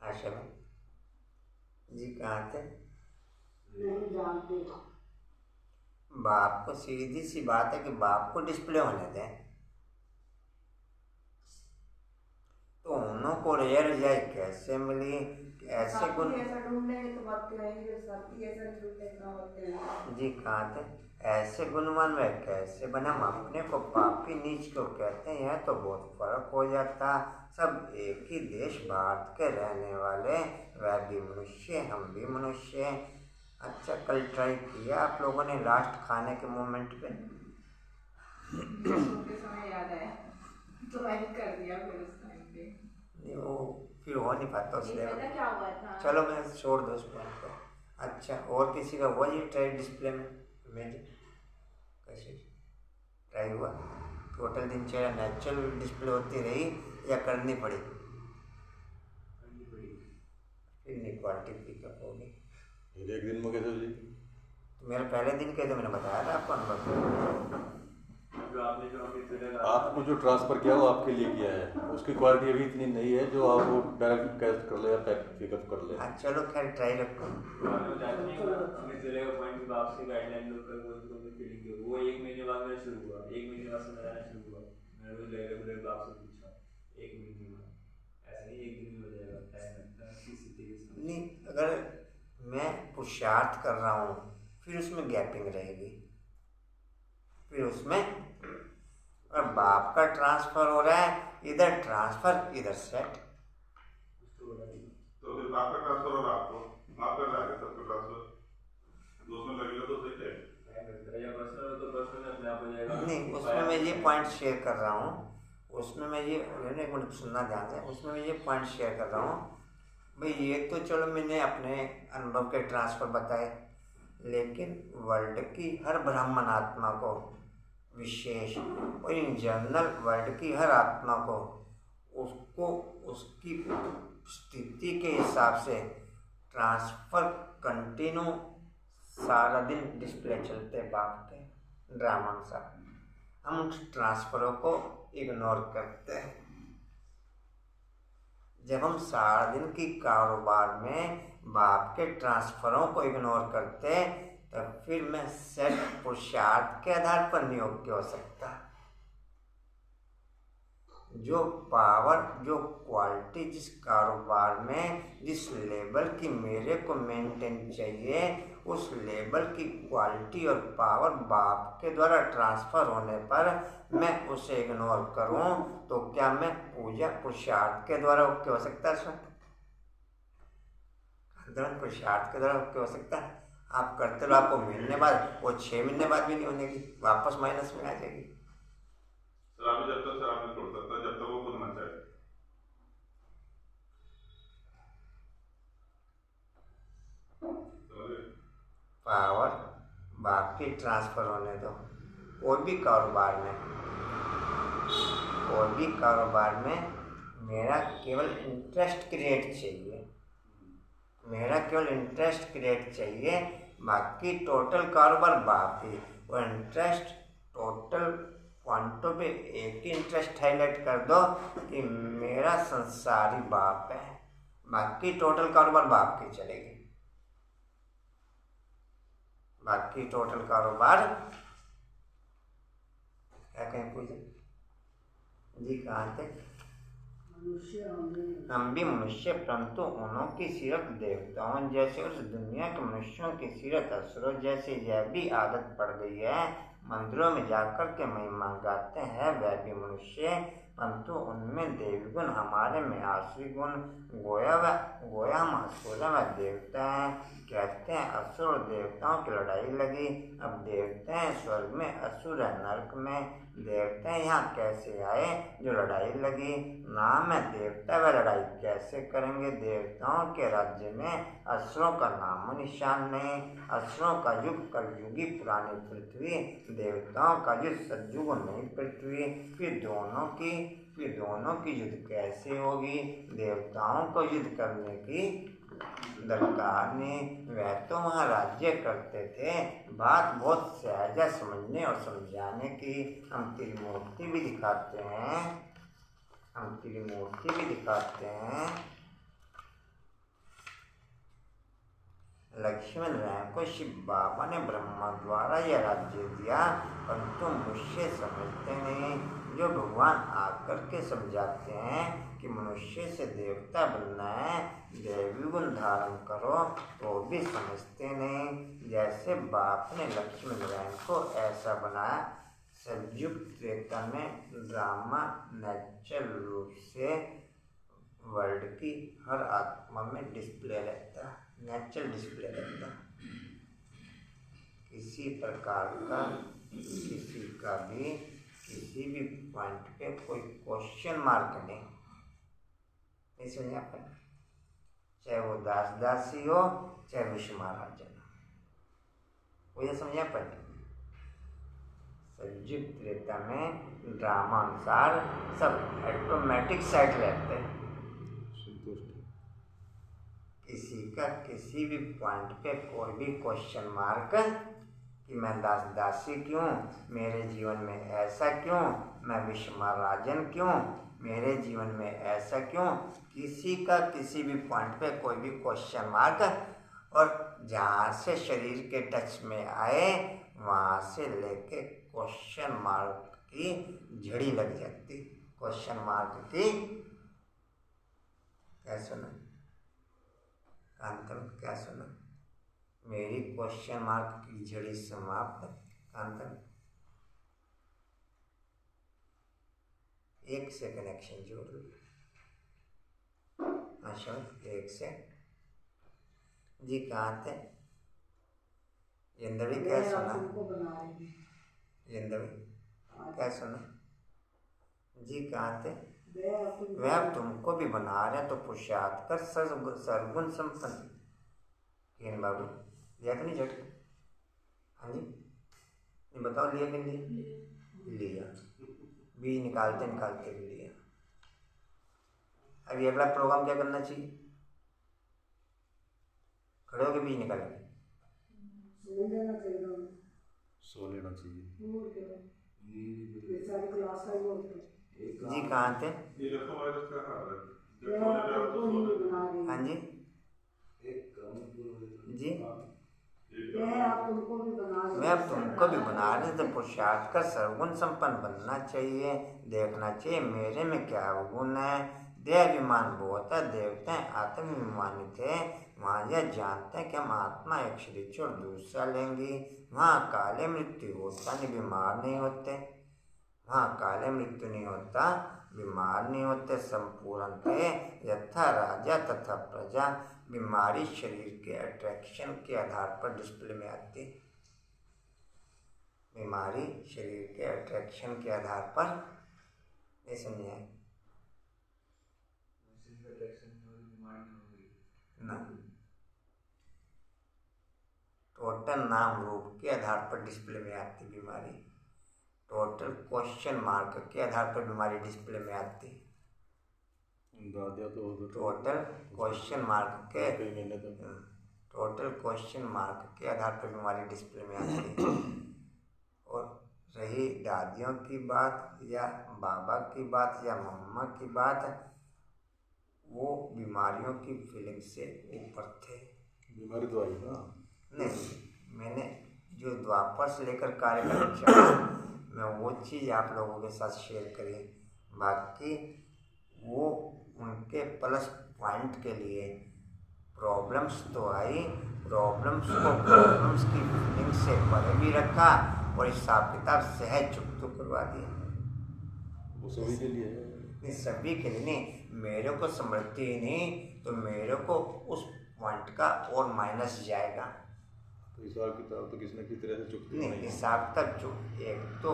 आशा में जी कहाँ थे? नहीं जानते। बाप को, सीधी सी बात है कि बाप को डिस्प्ले होने दें, तो उन्हों को रियलाइज कैसे मिली? ऐसे गुण ऐसा ढूंढने तो बात करेंगे, साथी ऐसा ढूंढने का होते हैं जी कहाँ थे? ऐसे गुणवान वह कैसे बने? हम अपने को पापी नीच क्यों कहते हैं? यह तो बहुत फर्क हो जाता। सब एक ही देश भारत के रहने वाले, वह भी मनुष्य, हम भी मनुष्य। अच्छा, कल ट्राई किया आप लोगों ने लास्ट खाने के मोमेंट पे? सोते समय याद आया तो मैंने कर दिया फिर उस टाइम पे। नहीं, वो फिर हो नहीं पाता नहीं उसलिए। पता क्या हुआ था। चलो मैं छोड़ दो उस पॉइंट को। अच्छा, और किसी का हुआ जी ट्राई डिस्प्ले में इमेज? कैसे ट्राई हुआ? टोटल दिनचर्या नेचुरल डिस्प्ले होती रही या करनी पड़ी? फिर इनक्वालिटी पिकअप होगी। फिर एक दिन में कैसे जी? तो मेरा पहले दिन के तो मैंने बताया था आपको अनुभव। आपको जो ट्रांसफ़र किया वो आपके लिए किया है, उसकी क्वालिटी अभी इतनी नहीं है जो आप वो डायरेक्ट कैश कर ले या पिकअप कर ले। हाँ चलो खैर ट्राई रखो। वो 1 महीने बाद मेरा शुरू हुआ, 1 महीने बाद से मेरा आना शुरू हुआ। मैंने रोज रेगुलर बाप से पूछा 1 महीने बाद, ऐसा नहीं 1 दिन में हो जाएगा, टाइम लगता है किसी तरीके से। नहीं, अगर मैं पुरुषार्थ कर रहा हूँ फिर उसमें गैपिंग रहेगी, फिर उसमें और बाप का ट्रांसफर हो रहा है, इधर ट्रांसफर इधर सेट। तो फिर बाप का ट्रांसफर और आपको माफ कर रहा है सबका ट्रांसफर, दोस्तों लगेगा तो सही है। नहीं, उसमें मैं ये पॉइंट शेयर कर रहा हूँ, उसमें मैं ये एक मिनट सुनना ध्यान से, उसमें मैं ये पॉइंट शेयर कर रहा हूँ भाई, ये तो चलो मैंने अपने अनुभव के ट्रांसफर बताए, लेकिन वर्ल्ड की हर ब्राह्मण आत्मा को विशेष और इन जनरल वर्ल्ड की हर आत्मा को उसको उसकी स्थिति के हिसाब से ट्रांसफर कंटिन्यू सारा दिन डिस्प्ले चलते बाप के ड्रामा सा। हम उन ट्रांसफरों को इग्नोर करते हैं। जब हम सारा दिन की कारोबार में बाप के ट्रांसफरों को इग्नोर करते हैं तब फिर मैं सेल्फ पुरुषार्थ के आधार पर नियोग्य हो सकता। जो पावर, जो क्वालिटी जिस कारोबार में जिस लेवल की मेरे को मेंटेन चाहिए, उस लेवल की क्वालिटी और पावर बाप के द्वारा ट्रांसफर होने पर मैं उसे इग्नोर करूं तो क्या मैं पूजा पुरुषार्थ के द्वारा ओके हो सकता है? पुरुषार्थ के द्वारा ओके हो सकता है? आप करते रहो, आपको मिलने बाद वो 6 महीने बाद भी नहीं होने की, वापस माइनस में आ जाएगी। शराबी जब तक शराब नहीं छोड़ सकता जब तक वो खुद ना चाहे। पावर बाकी ट्रांसफर होने दो। कोई भी कारोबार में मेरा केवल इंटरेस्ट क्रिएट चाहिए, मेरा केवल इंटरेस्ट क्रिएट चाहिए, बाकी टोटल कारोबार बाप ही। वो इंटरेस्ट टोटल पॉइंटों पे एक ही इंटरेस्ट हाईलाइट कर दो कि मेरा संसारी बाप है, बाकी टोटल कारोबार बाप की चलेगी। बाकी टोटल कारोबार क्या कहें पूजा जी? कहाँ थे? हम भी मनुष्य, परंतु उन्हों की सीरत देवताओं जैसे, उस दुनिया के मनुष्यों की सीरत असुरों जैसे। यह भी आदत पड़ गई है मंदिरों में जाकर के महिमा गाते हैं, वह भी मनुष्य, परंतु उनमें देवी गुण, हमारे में आसुरी गुण। गोया हम असुर व देवता हैं। कहते हैं असुर और देवताओं की लड़ाई लगी, अब देवते हैं स्वर्ग में, असुर है नरक में। देवते हैं यहाँ कैसे आए जो लड़ाई लगी? नाम है देवता, वह लड़ाई कैसे करेंगे? देवताओं के राज्य में असुरों का नाम निशान नहीं। असुरों का युग कलयुगी पुरानी पृथ्वी, देवताओं का युद्ध सतयुग नहीं पृथ्वी। फिर दोनों की युद्ध कैसे होगी? देवताओं को युद्ध करने की दरकार ने वह तो वहाँ राज्य करते थे। बात बहुत सहज है समझने और समझाने की। हम तेरी मूर्ति भी दिखाते हैं, हम तेरी मूर्ति भी दिखाते हैं। लक्ष्मण राम को शिव बाबा ने ब्रह्मा द्वारा यह राज्य दिया, परंतु मुझसे समझते नहीं। जो भगवान आकर के समझाते हैं कि मनुष्य से देवता बनना है, दैवी गुण धारण करो, तो भी समझते नहीं। जैसे बाप ने लक्ष्मण राम को ऐसा बनाया, सतयुग त्रेता में ड्रामा नेचुरल रूप से वर्ल्ड की हर आत्मा में डिस्प्ले रहता है, नेचुरल डिस्प्ले रहता है। किसी प्रकार का किसी का भी किसी भी पॉइंट पे कोई क्वेश्चन मार्क नहीं समझा पाए, चाहे वो दास दासी हो चाहे विश्व महाराजन हो, ये समझा पाए। सतयुग त्रेता में ड्रामा अनुसार सब ऑटोमेटिक सेट रहते हैं। किसी का किसी भी पॉइंट पे कोई भी क्वेश्चन मार्क कि मैं दास दासी क्यों, मेरे जीवन में ऐसा क्यों, मैं विश्व महाराजन क्यों, मेरे जीवन में ऐसा क्यों, किसी का किसी भी पॉइंट पे कोई भी क्वेश्चन मार्क, और जहाँ से शरीर के टच में आए वहाँ से लेके क्वेश्चन मार्क की झड़ी लग जाती। क्वेश्चन मार्क की क्या सुना कांतन, क्या सुना? मेरी क्वेश्चन मार्क की झड़ी समाप्त। कांतन एक से कनेक्शन जोड़ लो। अशोक एक से जी कहाँ थे? यंदवी क्या सुना? यंदवी क्या सुना जी कहाँ थे? वह अब तुमको भी बना रहे तो पुरुषार्थ कर सर्वगुण संपन्न। किन बाबू लिया कि नहीं झट? हाँ जी नहीं बताओ, लिया कि नहीं लिया? बीज निकालते निकालते भी लिया। अभी अगला प्रोग्राम क्या करना चाहिए? खड़े होके बीज निकालेंगे। सो लेना चाहिए। जी कहाँ थे? हाँ जी जी मैं अब तुमको भी बना रहे तो पुरुषार्थ का सर्वगुण संपन्न बनना चाहिए। देखना चाहिए मेरे में क्या गुण है। देहाभिमान बहुत है, देवता आत्माभिमानित है। वहाँ यह जानते हैं कि हम आत्मा एक शरीर छोड़ दूसरा लेंगे। वहाँ काले मृत्यु होता नहीं, बीमार नहीं होते। वहाँ काले मृत्यु नहीं होता, बीमार नहीं होते। संपूर्ण थे यथा राजा तथा प्रजा। बीमारी शरीर के अट्रैक्शन के आधार पर डिस्प्ले में आती। बीमारी शरीर के अट्रैक्शन के आधार पर, ये समझे ना? टोटल नाम रूप के आधार पर डिस्प्ले में आती बीमारी। टोटल क्वेश्चन मार्क के आधार पर बीमारी डिस्प्ले में आती। टोटल क्वेश्चन मार्क के टोटल क्वेश्चन मार्क के आधार पर बीमारी डिस्प्ले में आती। और रही दादियों की बात या बाबा की बात या मम्मा की बात, वो बीमारियों की फीलिंग से ऊपर थे। बीमारी तो आई ना? नहीं, मैंने जो द्वापर से लेकर कार्यक्रम चला, मैं वो चीज़ आप लोगों के साथ शेयर करी। बाकी वो उनके प्लस पॉइंट के लिए प्रॉब्लम्स तो आई, प्रॉब्लम्स को प्रॉब्लम्स की फीलिंग से परे भी रखा और हिसाब किताब सहज चुप तो करवा दिया। वो सभी के लिए नहीं, सभी के लिए नहीं। मेरे को समृद्धि ही नहीं तो मेरे को उस पॉइंट का और माइनस जाएगा। तो हिसाब किताब तो किसी न किसी तरह से चुकती नहीं, हिसाब तक चुक एक तो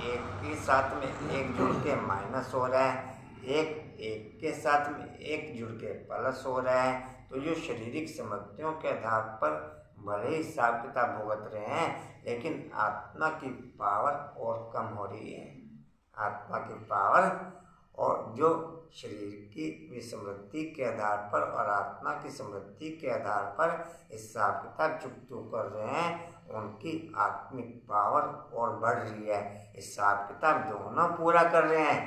एक के साथ में एक जुड़ के माइनस हो रहा है, एक के साथ में एक जुड़ के प्लस हो रहा है। तो जो शारीरिक समस्याओं के आधार पर भले हिसाब किताब भुगत रहे हैं, लेकिन आत्मा की पावर और कम हो रही है। आत्मा की पावर और जो शरीर की विस्मृति के आधार पर और आत्मा की स्मृति के आधार पर हिसाब किताब चुकतू कर रहे हैं, उनकी आत्मिक पावर और बढ़ रही है। हिसाब किताब दोनों पूरा कर रहे हैं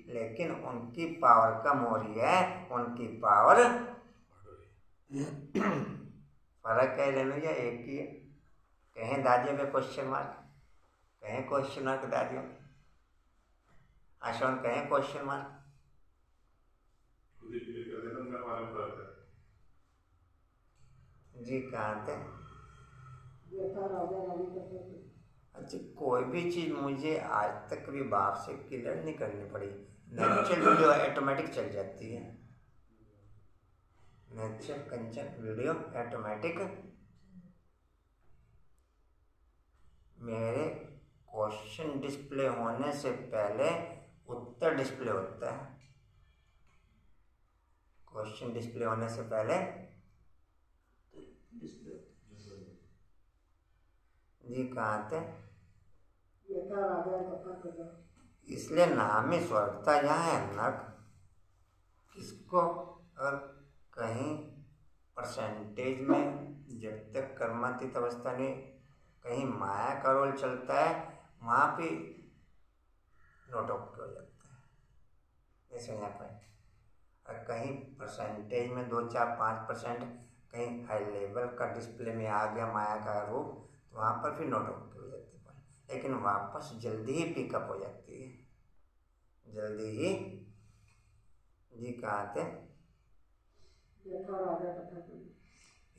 लेकिन उनकी पावर कम हो रही है, उनकी पावर फर्क है रेणु या एक ही है। कहें दादियों में क्वेश्चन मार्क, कहें क्वेश्चन मार्क दादियों में, आश्रम कहें क्वेश्चन मार्क। जी कहाँ थे? अच्छा, कोई भी चीज़ मुझे आज तक कभी बाप से क्लियर नहीं करनी पड़ी। नेचुरल वीडियो ऑटोमेटिक चल जाती है, नेचुरल कंचन वीडियो ऑटोमेटिक। मेरे क्वेश्चन डिस्प्ले होने से पहले उत्तर डिस्प्ले होता है। क्वेश्चन डिस्प्ले होने से पहले जी कहाँ थे? इसलिए नाम ही स्वर्ग था, यहाँ है नरक। किसको अगर कहीं परसेंटेज में जब तक कर्मातीत अवस्था नहीं, कहीं माया का रोल चलता है, वहाँ पे नोट ऑफ हो जाता है। ऐसे यहाँ पर और कहीं परसेंटेज में 2, 4, 5% कहीं हाई लेवल का डिस्प्ले में आ गया माया का रूप, तो वहाँ पर फिर नोट ऑफ हो जाती है, लेकिन वापस जल्दी ही पिकअप हो जाती है, जल्दी ही। जी कहाँ थे?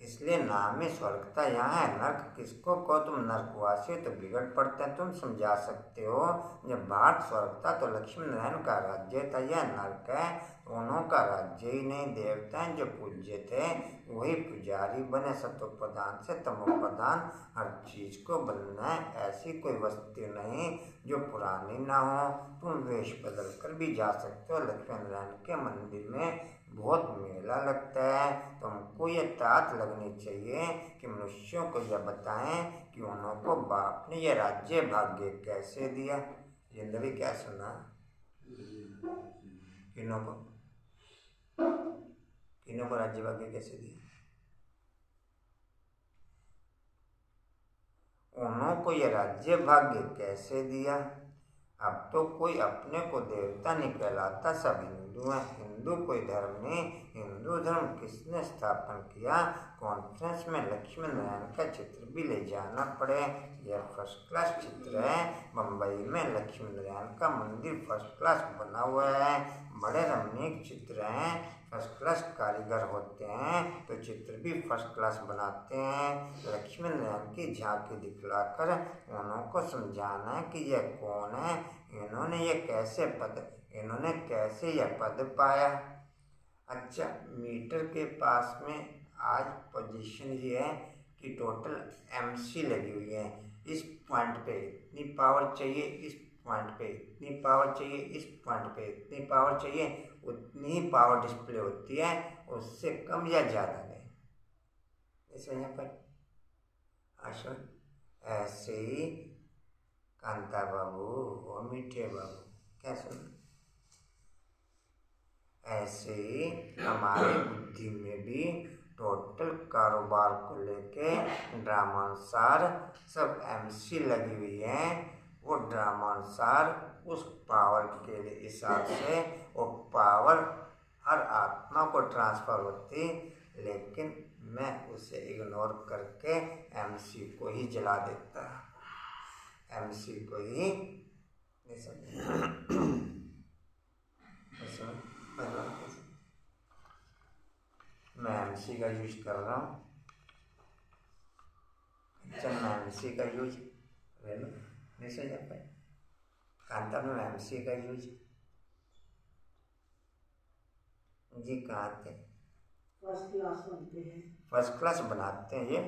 इसलिए नाम ही स्वर्ग था, यहाँ है नर्क। किसको को तुम नर्कवासी तो बिगड़ पड़ते हैं, तुम समझा सकते हो। जब भारत स्वर्ग था तो लक्ष्मी नारायण का राज्य था, यह नर्क है। दोनों का राज्य ही नहीं, देवता हैं जो पूज्य थे वही पुजारी बने। सत्व प्रधान से तमो प्रधान हर चीज को बनना है। ऐसी कोई वस्तु नहीं जो पुरानी ना हो। तुम वेश बदल कर भी जा सकते हो। लक्ष्मी नारायण के मंदिर में बहुत मेला लगता है। तुमको ये तात लगनी चाहिए कि मनुष्यों को यह बताएं कि उनको बाप ने यह राज्य भाग्य कैसे दिया। जिंदगी क्या सुना? किन्हों को राज्य भाग्य कैसे दिया? उनको यह राज्य भाग्य कैसे दिया? अब तो कोई अपने को देवता नहीं कहलाता, सब हिंदू हैं। हिंदू कोई धर्म नहीं। हिंदू धर्म किसने स्थापन किया? कॉन्फ्रेंस में लक्ष्मी नारायण का चित्र भी ले जाना पड़े। यह फर्स्ट क्लास चित्र है। मुंबई में लक्ष्मी नारायण का मंदिर फर्स्ट क्लास बना हुआ है। बड़े रमणीक चित्र हैं। फर्स्ट क्लास कारीगर होते हैं तो चित्र भी फर्स्ट क्लास बनाते हैं। लक्ष्मी नारायण की झांकी दिखलाकर उनको समझाना है कि यह कौन है, इन्होंने कैसे यह पद पाया। अच्छा, मीटर के पास में आज पोजीशन ये है कि टोटल MC लगी हुई है। इस पॉइंट पे इतनी पावर चाहिए, इस पॉइंट पे इतनी पावर चाहिए, इस पॉइंट पे इतनी पावर चाहिए, उतनी ही पावर डिस्प्ले होती है, उससे कम या ज़्यादा नहीं। इसे यहाँ पर आशा ऐसे ही कांता बाबू और मीठे बाबू क्या सुन, ऐसे ही हमारी बुद्धि में भी टोटल कारोबार को लेके ड्रामानुसार सब MC लगी हुई है। वो ड्रामानुसार उस पावर के हिसाब से वो पावर हर आत्मा को ट्रांसफ़र होती, लेकिन मैं उसे इग्नोर करके MC को ही जला देता, MC को ही नहीं समझ। मैं MC का यूज कर रहा हूँ। अच्छा, मैं MC का यूज नहीं समझ पाए। कांता में MC का यूज जी कहाँ थे? फर्स्ट क्लास बनाते हैं। ये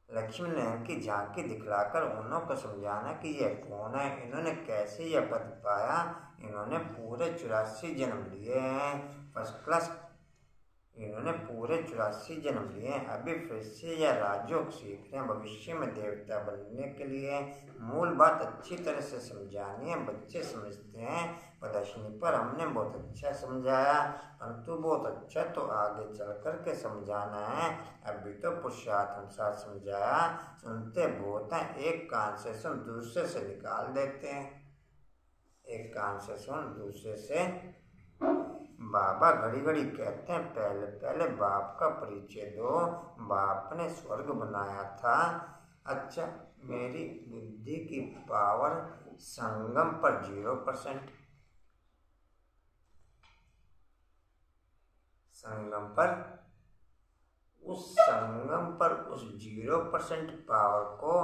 लक्ष्मी नारायण की झांकी दिखलाकर उन्हों को समझाना कि यह कौन है, इन्होंने कैसे यह पद पाया। इन्होंने पूरे 84 जन्म लिए हैं। फर्स्ट क्लास इन्होंने पूरे 84 जन्म लिए हैं, अभी फिर से यह राजयोग सीख रहे हैं। भविष्य में देवता बनने के लिए मूल बात अच्छी तरह से समझानी है। बच्चे समझते हैं प्रदर्शनी पर हमने बहुत अच्छा समझाया, परंतु बहुत अच्छा तो आगे चल कर के समझाना है। अभी तो पुरुषार्थ अनुसार समझाया। सुनते बहुत हैं, एक कान से सुन दूसरे से निकाल देते हैं। एक कान से सुन दूसरे से। बाबा घड़ी घड़ी कहते हैं पहले पहले बाप का परिचय दो, बाप ने स्वर्ग बनाया था। अच्छा, मेरी बुद्धि की पावर संगम पर 0%, संगम पर उस 0% पावर को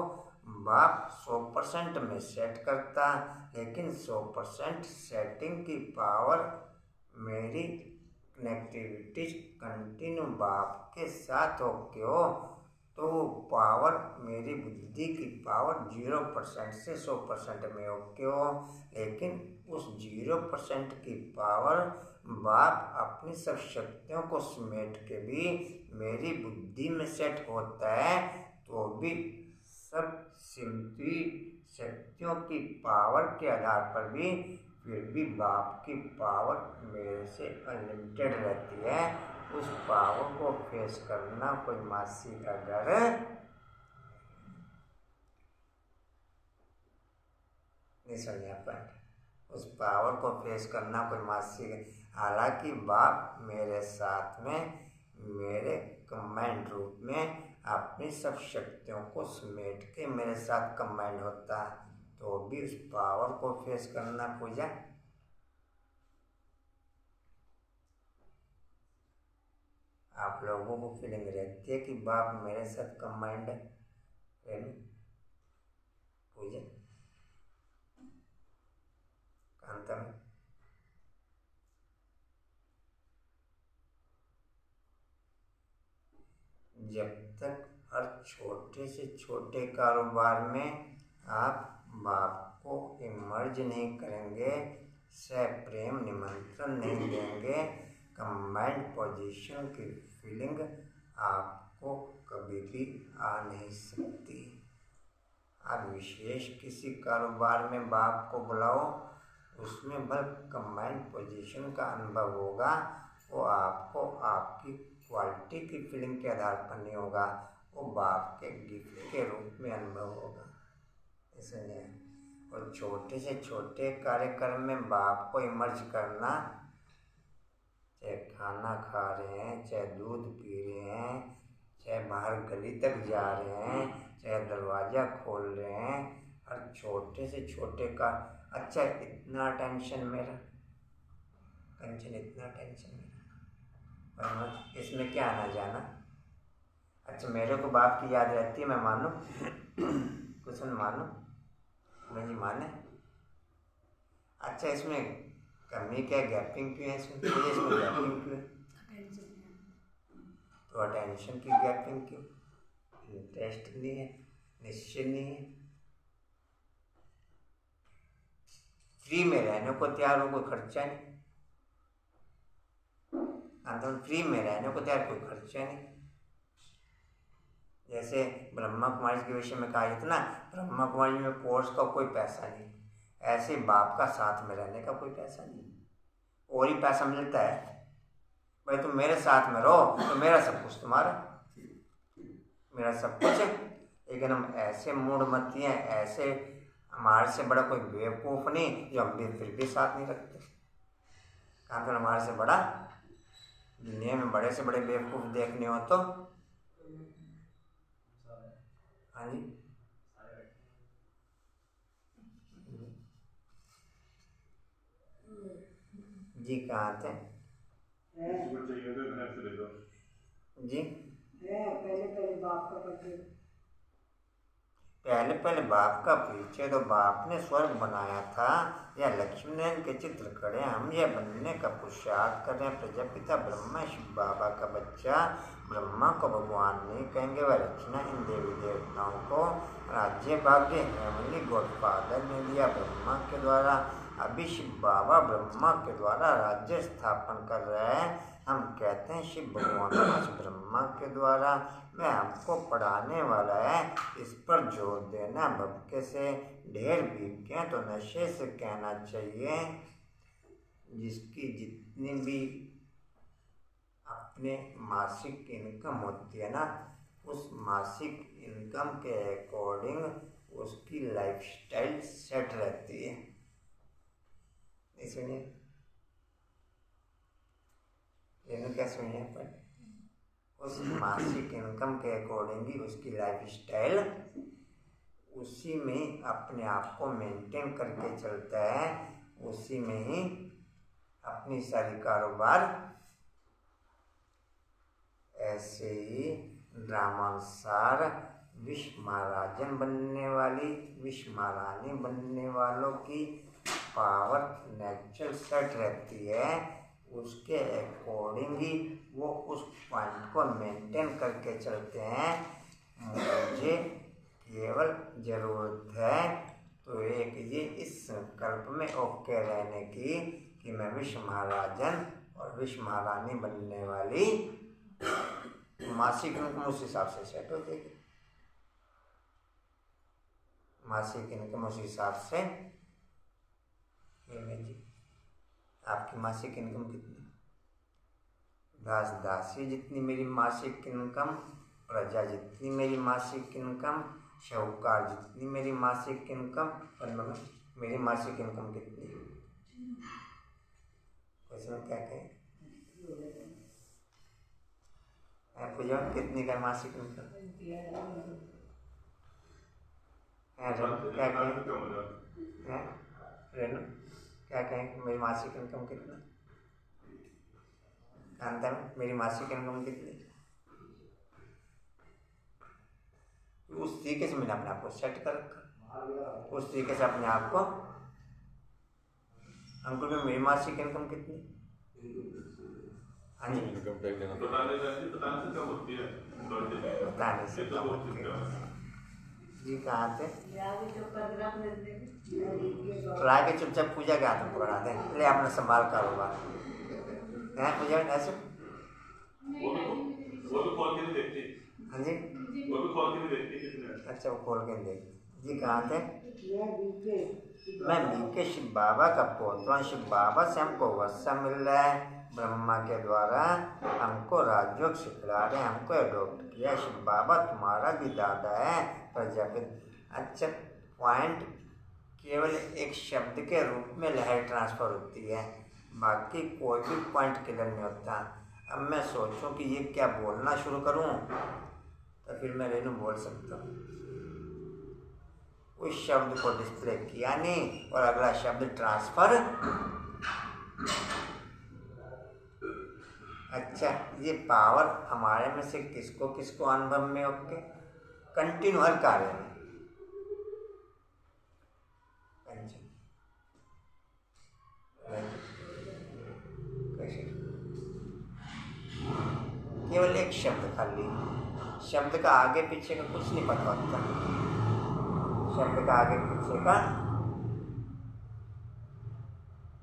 बाप 100% में सेट करता, लेकिन 100% सेटिंग की पावर मेरी कनेक्टिविटी कंटिन्यू बाप के साथ हो क्यों, तो पावर मेरी बुद्धि की पावर 0% से 100% में हो क्यों, लेकिन उस 0% की पावर बाप अपनी सब शक्तियों को समेट के भी मेरी बुद्धि में सेट होता है, तो भी सब सिमती शक्तियों की पावर के आधार पर भी फिर भी बाप की पावर मेरे से अनलिमिटेड रहती है। उस पावर को फेस करना कोई मासी का घर नहीं समझा पाए। उस पावर को फेस करना कोई मासी का, हालांकि बाप मेरे साथ में मेरे कमांड रूप में अपनी सब शक्तियों को समेट के मेरे साथ कमांड होता, तो भी उस पावर को फेस करना पूजा। आप लोगों को फीलिंग रहती है कि बाप मेरे साथ कमांड है पूजा कांता में। जब तक हर छोटे से छोटे कारोबार में आप बाप को इमर्ज नहीं करेंगे, सप्रेम निमंत्रण नहीं देंगे, कंबाइंड पोजीशन की फीलिंग आपको कभी भी आ नहीं सकती। आप विशेष किसी कारोबार में बाप को बुलाओ, उसमें बल कंबाइंड पोजीशन का अनुभव होगा, वो आपको आपकी क्वालिटी की फीलिंग के आधार पर नहीं होगा, वो बाप के गिफ्ट के रूप में अनुभव होगा। इसलिए और छोटे से छोटे कार्यक्रम में बाप को इमर्ज करना, चाहे खाना खा रहे हैं, चाहे दूध पी रहे हैं, चाहे बाहर गली तक जा रहे हैं, चाहे दरवाज़ा खोल रहे हैं, हर छोटे से छोटे का अच्छा इतना टेंशन मेरा, टेंशन इतना टेंशन मेरा, इसमें क्या आना जाना। अच्छा, मेरे को बाप की याद रहती है, मैं मानूं कुछ न मानूं, मुझे माने। अच्छा, इसमें कमी क्या, गैपिंग क्यों है इसमें गैपिंग क्यों है, तो अटेंशन की गैपिंग क्यों, इंटरेस्ट नहीं है, निश्चय नहीं है, फ्री में रहने को तैयार हो, कोई खर्चा नहीं, फ्री में रहने को तैयार, कोई खर्चा नहीं। जैसे ब्रह्मा कुमारी के विषय में कहा इतना, ब्रह्मा कुमारी में कोर्स का कोई पैसा नहीं, ऐसे बाप का साथ में रहने का कोई पैसा नहीं, और ही पैसा मिलता है। भाई तुम मेरे साथ में रहो तो मेरा सब कुछ तुम्हारा, मेरा सब कुछ है, लेकिन हम ऐसे मूढ़मती हैं, ऐसे हमारे से बड़ा कोई बेवकूफ़ नहीं जो हम भी फिर भी साथ नहीं रखते। कहाँ तो हमारे से बड़ा, दुनिया में बड़े से बड़े बेवकूफ़ देखने हो तो, हाँ जी, जी कहाँ थे जी, पहले पहले बाप का परिचय तो बाप ने स्वर्ग बनाया था, या लक्ष्मी नारायण के चित्र खड़े, हम यह बनने का पुरुषार्थ कर रहे हैं। प्रजापिता ब्रह्मा शिव बाबा का बच्चा, ब्रह्मा को भगवान नहीं कहेंगे, वह रचना इन देवी देवताओं को राज्य भाग्य हेमली गॉडफादर ने दिया ब्रह्मा के द्वारा। अभी शिव बाबा ब्रह्मा के द्वारा राज्य स्थापन कर रहे हैं। हम कहते हैं शिव भगवान ब्रह्मा के द्वारा मैं हमको पढ़ाने वाला है। इस पर जोर देना भक्के से ढेर बीके तो नशे से कहना चाहिए। जिसकी जितनी भी अपने मासिक इनकम होती है ना, उस मासिक इनकम के अकॉर्डिंग उसकी लाइफस्टाइल सेट रहती है। सुनिए, क्या सुनिए पर उस मासिक इनकम के अकॉर्डिंग ही उसकी लाइफस्टाइल उसी में अपने आप को मेंटेन करके चलता है, उसी में ही अपनी सारी कारोबार। ऐसे ही ड्रामानुसार विश्व महाराजन बनने वाली, विश्व महारानी बनने वालों की पावर नेचुरल सेट रहती है। उसके अकॉर्डिंग ही वो उस पॉइंट को मेंटेन करके चलते हैं। मुझे केवल ज़रूरत है तो एक ये इस संकल्प में ओके रहने की कि मैं विश्व महाराजन और विश्व महारानी बनने वाली। मासिक इनकम उस हिसाब से सेट हो जाएगी। मासिक इनकम उस हिसाब से। जी, आपकी मासिक इनकम कितनी? दास दासी जितनी मेरी मासिक इनकम, प्रजा जितनी मेरी मासिक इनकम, शाहूकार जितनी मेरी मासिक इनकम, और मेरी मासिक इनकम कितनी? क्वेश्चन क्या कहें? पूजा कितनी का मासिक इनकम? क्या कहें? रेनू क्या कहें? मेरी मासिक इनकम कितना? कांता में मेरी मासिक इनकम कितनी? उस तरीके से मैंने अपने आप को सेट कर रखा, उस तरीके से अपने आप को। अंकुल में मेरी मासिक इनकम कितनी? हाँ जी, इनकम टैक्स देना बताने से कम होती है। बताने से कम होती है। जी कहाँ थे? ला के चुपचाप पूजा के हाथ में पकड़ा दें, ले अपना संभाल कारोबार है। पूजा ऐसे वो भी खोल के नहीं देखती। हाँ जी, वो भी खोल के नहीं देखती कितने। अच्छा वो खोल के देख। जी कहाँ थे? मैं बीके शिव बाबा का पोता हूँ। शिव बाबा से हमको वर्षा मिल रहा है, ब्रह्मा के द्वारा हमको राजयोग सिखला रहे हैं, हमको एडॉप्ट किया। शिव बाबा तुम्हारा भी दादा है प्रजापति। अच्छा, पॉइंट केवल एक शब्द के रूप में लहर ट्रांसफर होती है, बाकी कोई भी पॉइंट क्लियर नहीं होता। अब मैं सोचूं कि ये क्या बोलना शुरू करूं तो फिर मैं रेनू बोल सकता हूँ। उस शब्द को डिस्प्ले किया नहीं और अगला शब्द ट्रांसफर। अच्छा, ये पावर हमारे में से किसको किसको अनुभव में ओके? कंटिन्यू हर कार्य में। केवल एक शब्द खाली, शब्द का आगे पीछे का कुछ नहीं पता होता। शब्द का आगे पीछे का।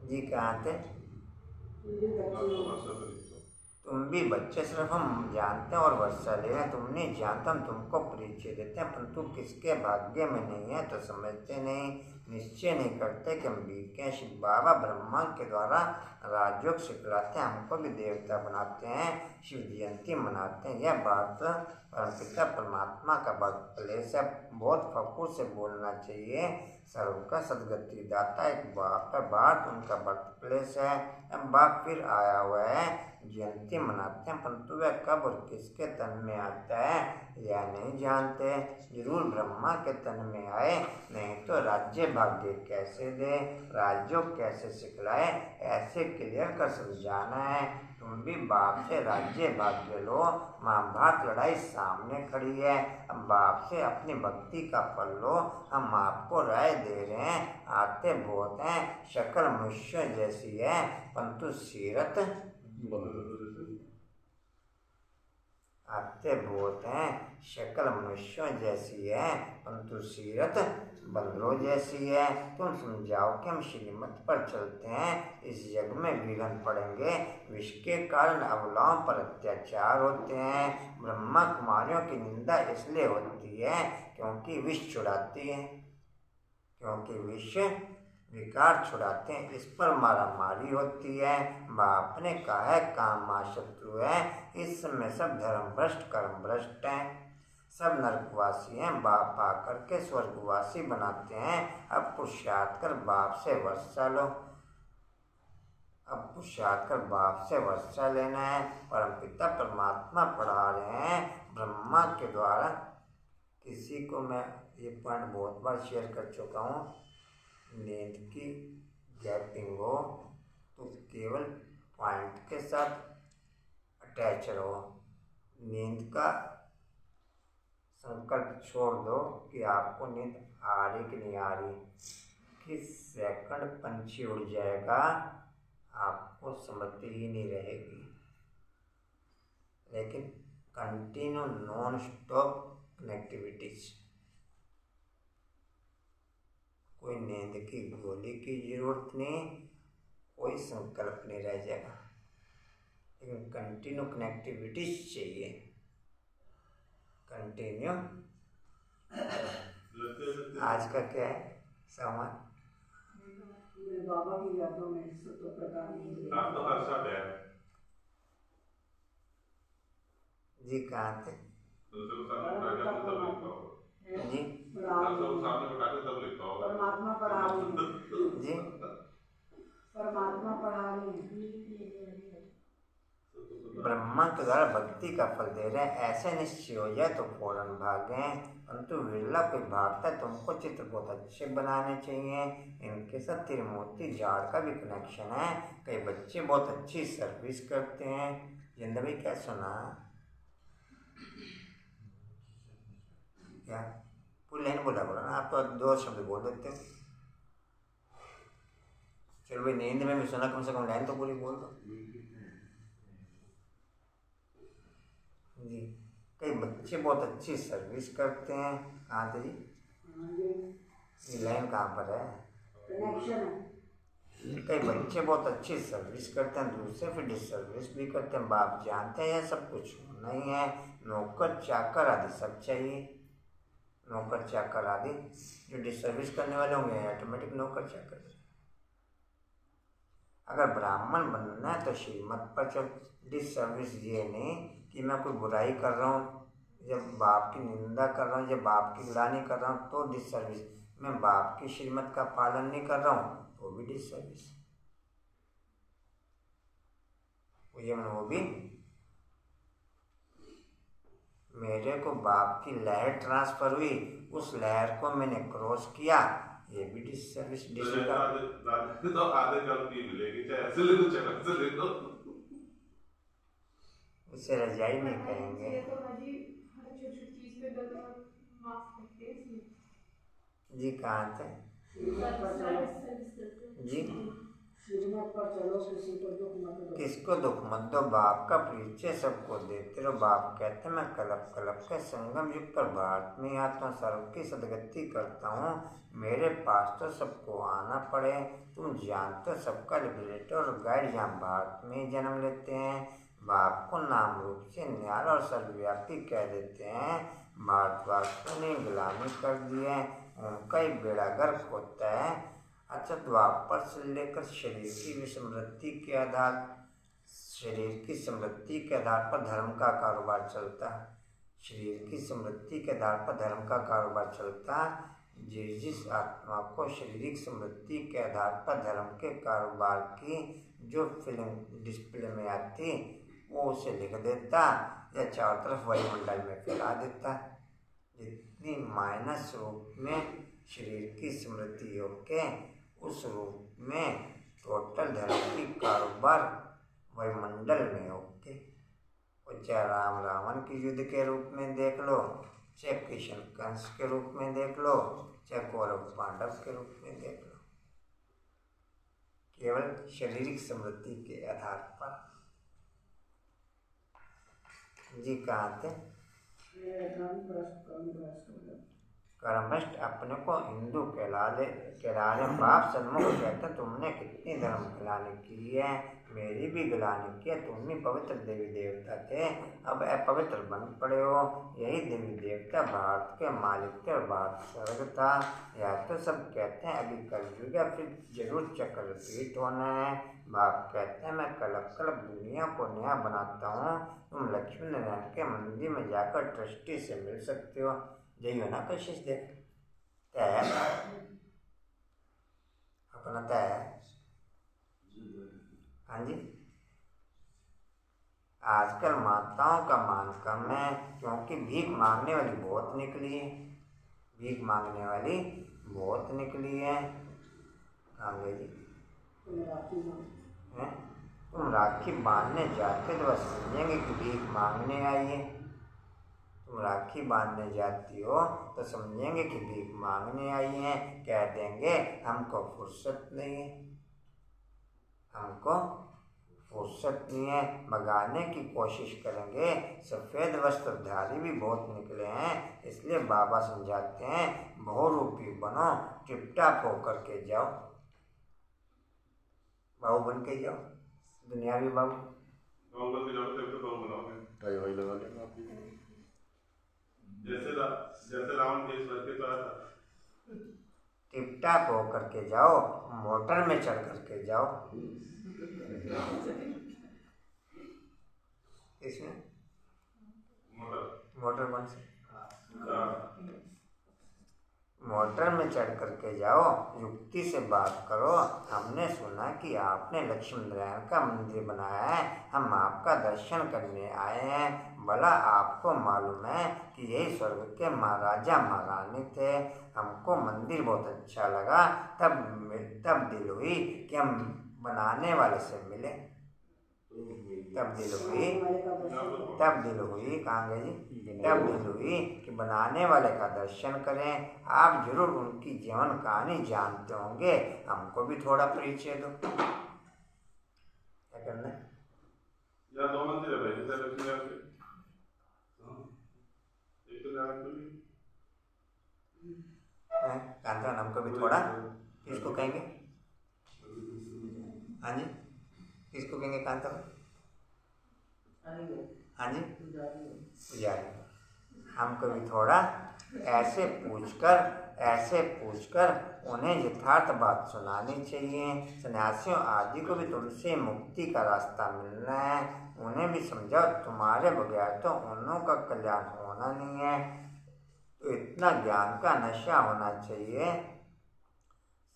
जी कहाँ थे? तुम भी बच्चे, सिर्फ हम जानते हैं और वर्षा ले रहे हैं। तुम नहीं जानते, हम तुमको परिचय देते हैं, परंतु किसके भाग्य में नहीं है तो समझते नहीं, निश्चय नहीं करते कि हम बीके शिव बाबा ब्रह्मा के द्वारा राजयोग सिखलाते हैं, हमको भी देवता बनाते हैं, शिव जयंती मनाते हैं। यह बात परमपिता परमात्मा का बर्थ प्लेस है, बहुत फखुर से बोलना चाहिए। सर्व का सदगति दाता एक बाप है, बात उनका बर्थ प्लेस है। अब बाप फिर आया हुआ है, जयंती मनाते हैं, परंतु वह कब और किसके तन में आता है यह नहीं जानते। जरूर ब्रह्मा के तन में आए, नहीं तो राज्य भाग्य कैसे दे, राज्यों कैसे सिखलाए, ऐसे क्लियर कर समझाना है। तुम भी बाप से राज्य भाग्य लो, महाभारत लड़ाई सामने खड़ी है। अब बाप से अपनी भक्ति का फल लो, हम आपको राय दे रहे हैं। आते बहुत हैं, शक्ल मनुष्य जैसी है, परंतु सीरत आते बहुत हैं, शक्ल मनुष्यों जैसी है परंतु सीरत बंदरों जैसी है। तुम समझाओ कि हम श्रीमत पर चलते हैं, इस यज्ञ में विघ्न पड़ेंगे। विष के कारण अबलाओं पर अत्याचार होते हैं। ब्रह्मा कुमारियों की निंदा इसलिए होती है क्योंकि विष छुड़ाती है, क्योंकि विष विकार छुड़ाते हैं, इस पर मारामारी होती है। बाप ने कहा है काम महाशत्रु है। इस समय सब धर्म भ्रष्ट कर्म भ्रष्ट हैं, सब नरकवासी हैं। बाप आकर के स्वर्गवासी बनाते हैं। अब पुरुषार्थ कर बाप से वर्षा लो, अब पुरुषार्थ कर बाप से वर्षा लेना है। परमपिता परमात्मा पढ़ा रहे हैं ब्रह्मा के द्वारा। किसी को मैं ये पॉइंट बहुत बार शेयर कर चुका हूँ, नींद की गैपिंग हो तो केवल पॉइंट के साथ अटैच रहो। नींद का संकल्प छोड़ दो कि आपको नींद आ रही कि नहीं आ रही। किस सेकंड पंछी उड़ जाएगा आपको समझती ही नहीं रहेगी। लेकिन कंटिन्यू नॉन स्टॉप कनेक्टिविटीज, कोई नींद की गोली की जरूरत नहीं, कोई संकल्प नहीं रह जाएगा, लेकिन कंटिन्यू कनेक्टिविटीज चाहिए। कंटिन्यू। आज का क्या है सामान? बाबा की यादों में तो प्रकार आप तो हर साल है जी, कहाँ थे दूसरे को सामने बैठा के तब लिखा होगा जी? सामने बैठा के तब लिखा होगा। परमात्मा पढ़ा रही जी परमात्मा पढ़ा रही ब्रह्मा के द्वारा भक्ति का फल दे रहे हैं। ऐसे निश्चय हो जाए तो फौरन भागें, परंतु विरला कोई भागता है। तुमको चित्र बहुत अच्छे बनाने चाहिए। इनके साथ त्रिमूर्ति झाड़ का भी कनेक्शन है। कई बच्चे बहुत अच्छी सर्विस करते हैं। जिंदा भाई क्या सुना? क्या पूरी लाइन बोला बोला ना, आप तो 2 शब्द बोल देते हो। चलो भाई, नींद में भी सुना, कम से कम लाइन तो पूरी बोल दो जी। कई बच्चे बहुत अच्छी सर्विस करते हैं। कहाँ थे जी? ये लाइन कहाँ पर है? कई बच्चे बहुत अच्छी सर्विस करते हैं, दूसरे फिर डिसर्विस भी करते हैं। बाप जानते हैं सब कुछ नहीं है। नौकर चाकर आदि सब चाहिए। नौकर चाकर आदि जो डिसर्विस करने वाले होंगे ऑटोमेटिक नौकर चाकर। अगर ब्राह्मण बनना है तो श्रीमत पर चल। डिसर्विस ये नहीं कि मैं कोई बुराई कर रहा हूँ, जब बाप की निंदा कर रहा हूँ, जब बाप की ग्लानि कर रहा हूँ तो डिसर्विस। मैं बाप की श्रीमत का पालन नहीं कर रहा हूँ तो भी डिसर्विस। वो भी मेरे को बाप की लहर ट्रांसफर हुई, उस लहर को मैंने क्रॉस किया, ये भी डिसर्विस। तो आधे कल की मिलेगी, चाहे ऐसे ले लो चाहे ऐसे ले लो। उसे रजाई नहीं कहेंगे जी। कहाँ थे जी? किसको दुख मत दो, बाप का परिचय सबको देते रहो। बाप कहते मैं कलप कलप के संगम युग पर भारत में आता हूँ, सर्व की सदगति करता हूँ। मेरे पास तो सबको आना पड़े। तुम जानते हो सबका लिबरेटर और गाइड यहाँ भारत में ही जन्म लेते हैं। बाप को नाम रूप से न्यारा और सर्वव्यापी कह देते हैं। भारतवासियों ने गुलामी कर दी है, उनका ही बेड़ा गर्क होता है। अच्छा, द्वापर से लेकर शरीर की विस्मृति के आधार, शरीर की समृद्धि के आधार पर धर्म का कारोबार चलता है। शरीर की समृद्धि के आधार पर धर्म का कारोबार चलता है। जिस आत्मा को शारीरिक समृद्धि के आधार पर धर्म के कारोबार की जो फिल्म डिस्प्ले में आती वो उसे लिख देता या चारों तरफ वायुमंडल में फैला देता। जितनी माइनस रूप में शरीर की समृद्धि योग के, उस रूप में टोटल धर्म की कारोबार वायुमंडल में होके। और चाहे राम रावण की युद्ध के रूप में देख लो, चाहे कृष्ण कंस के रूप में देख लो, चाहे कौरव पांडव के रूप में देख लो, केवल शारीरिक समृद्धि के आधार पर। जी कहाँ थे? कर्मष्ट अपने को हिंदू कहलाने बाप सन्मुख कहते तुमने कितनी धर्म गिलानी की है, मेरी भी गिलानी की है। तुम भी पवित्र देवी देवता थे, अब अपवित्र बन पड़े हो। यही देवी देवता भारत के मालिक थे और भारत स्वर्ग था। या तो सब कहते हैं अभी कलयुग है, फिर जरूर चक्र रिपीट होना है। बाप कहते हैं मैं कलप कलप दुनिया को नया बनाता हूँ। तुम लक्ष्मी नारायण के मंदिर में जाकर ट्रस्टी से मिल सकते हो। यही हो ना कशिश देख तय अपना तय। हाँ जी, आजकल माताओं का मान कम है क्योंकि भीख मांगने वाली बहुत निकली है। भीख मांगने वाली बहुत निकली है। आगे जी तुम राखी बांधने जाते तो बस समझेंगे कि भीख मांगने आई है। तुम राखी बांधने जाती हो तो समझेंगे कि भीख मांगने आई हैं। कह देंगे हमको फुर्सत नहीं है, हमको फुर्सत नहीं है। भगाने की कोशिश करेंगे। सफ़ेद वस्त्रधारी भी बहुत निकले हैं, इसलिए बाबा समझाते हैं बहुरूपी बनो, टिपटाप होकर के जाओ। बाबू बन के जाओ, दुनियावी बाबू। जैसे रावण के स्वर के पास टिपटाप होकर के जाओ, मोटर में चढ़ कर के जाओ। इसमें मोटर कौन सी? मोटर में चढ़ कर के जाओ, युक्ति से बात करो। हमने सुना कि आपने लक्ष्मी नारायण का मंदिर बनाया है, हम आपका दर्शन करने आए हैं। भला आपको मालूम है कि यही स्वर्ग के महाराजा महारानी थे। हमको मंदिर बहुत अच्छा लगा, तब दिल हुई कि हम बनाने वाले से मिले। तब दिल हुई कहाँ गए जी? तब दिल हुई कि बनाने वाले का दर्शन करें। आप जरूर उनकी जीवन कहानी जानते होंगे, हमको भी थोड़ा परिचय दो। क्या करना है? दो मंदिर है भाई, लक्ष्मी एक तो कांता हमको भी थोड़ा किसको कहेंगे? हाँ जी, किसको कहेंगे कांता? हाँ जी, पुजारी। हमको भी थोड़ा ऐसे पूछकर उन्हें यथार्थ बात सुनानी चाहिए। सन्यासियों आदि को भी तुमसे मुक्ति का रास्ता मिलना है। उन्हें भी समझाओ तुम्हारे बगैर तो उन्हों का कल्याण होना नहीं है। तो इतना ज्ञान का नशा होना चाहिए।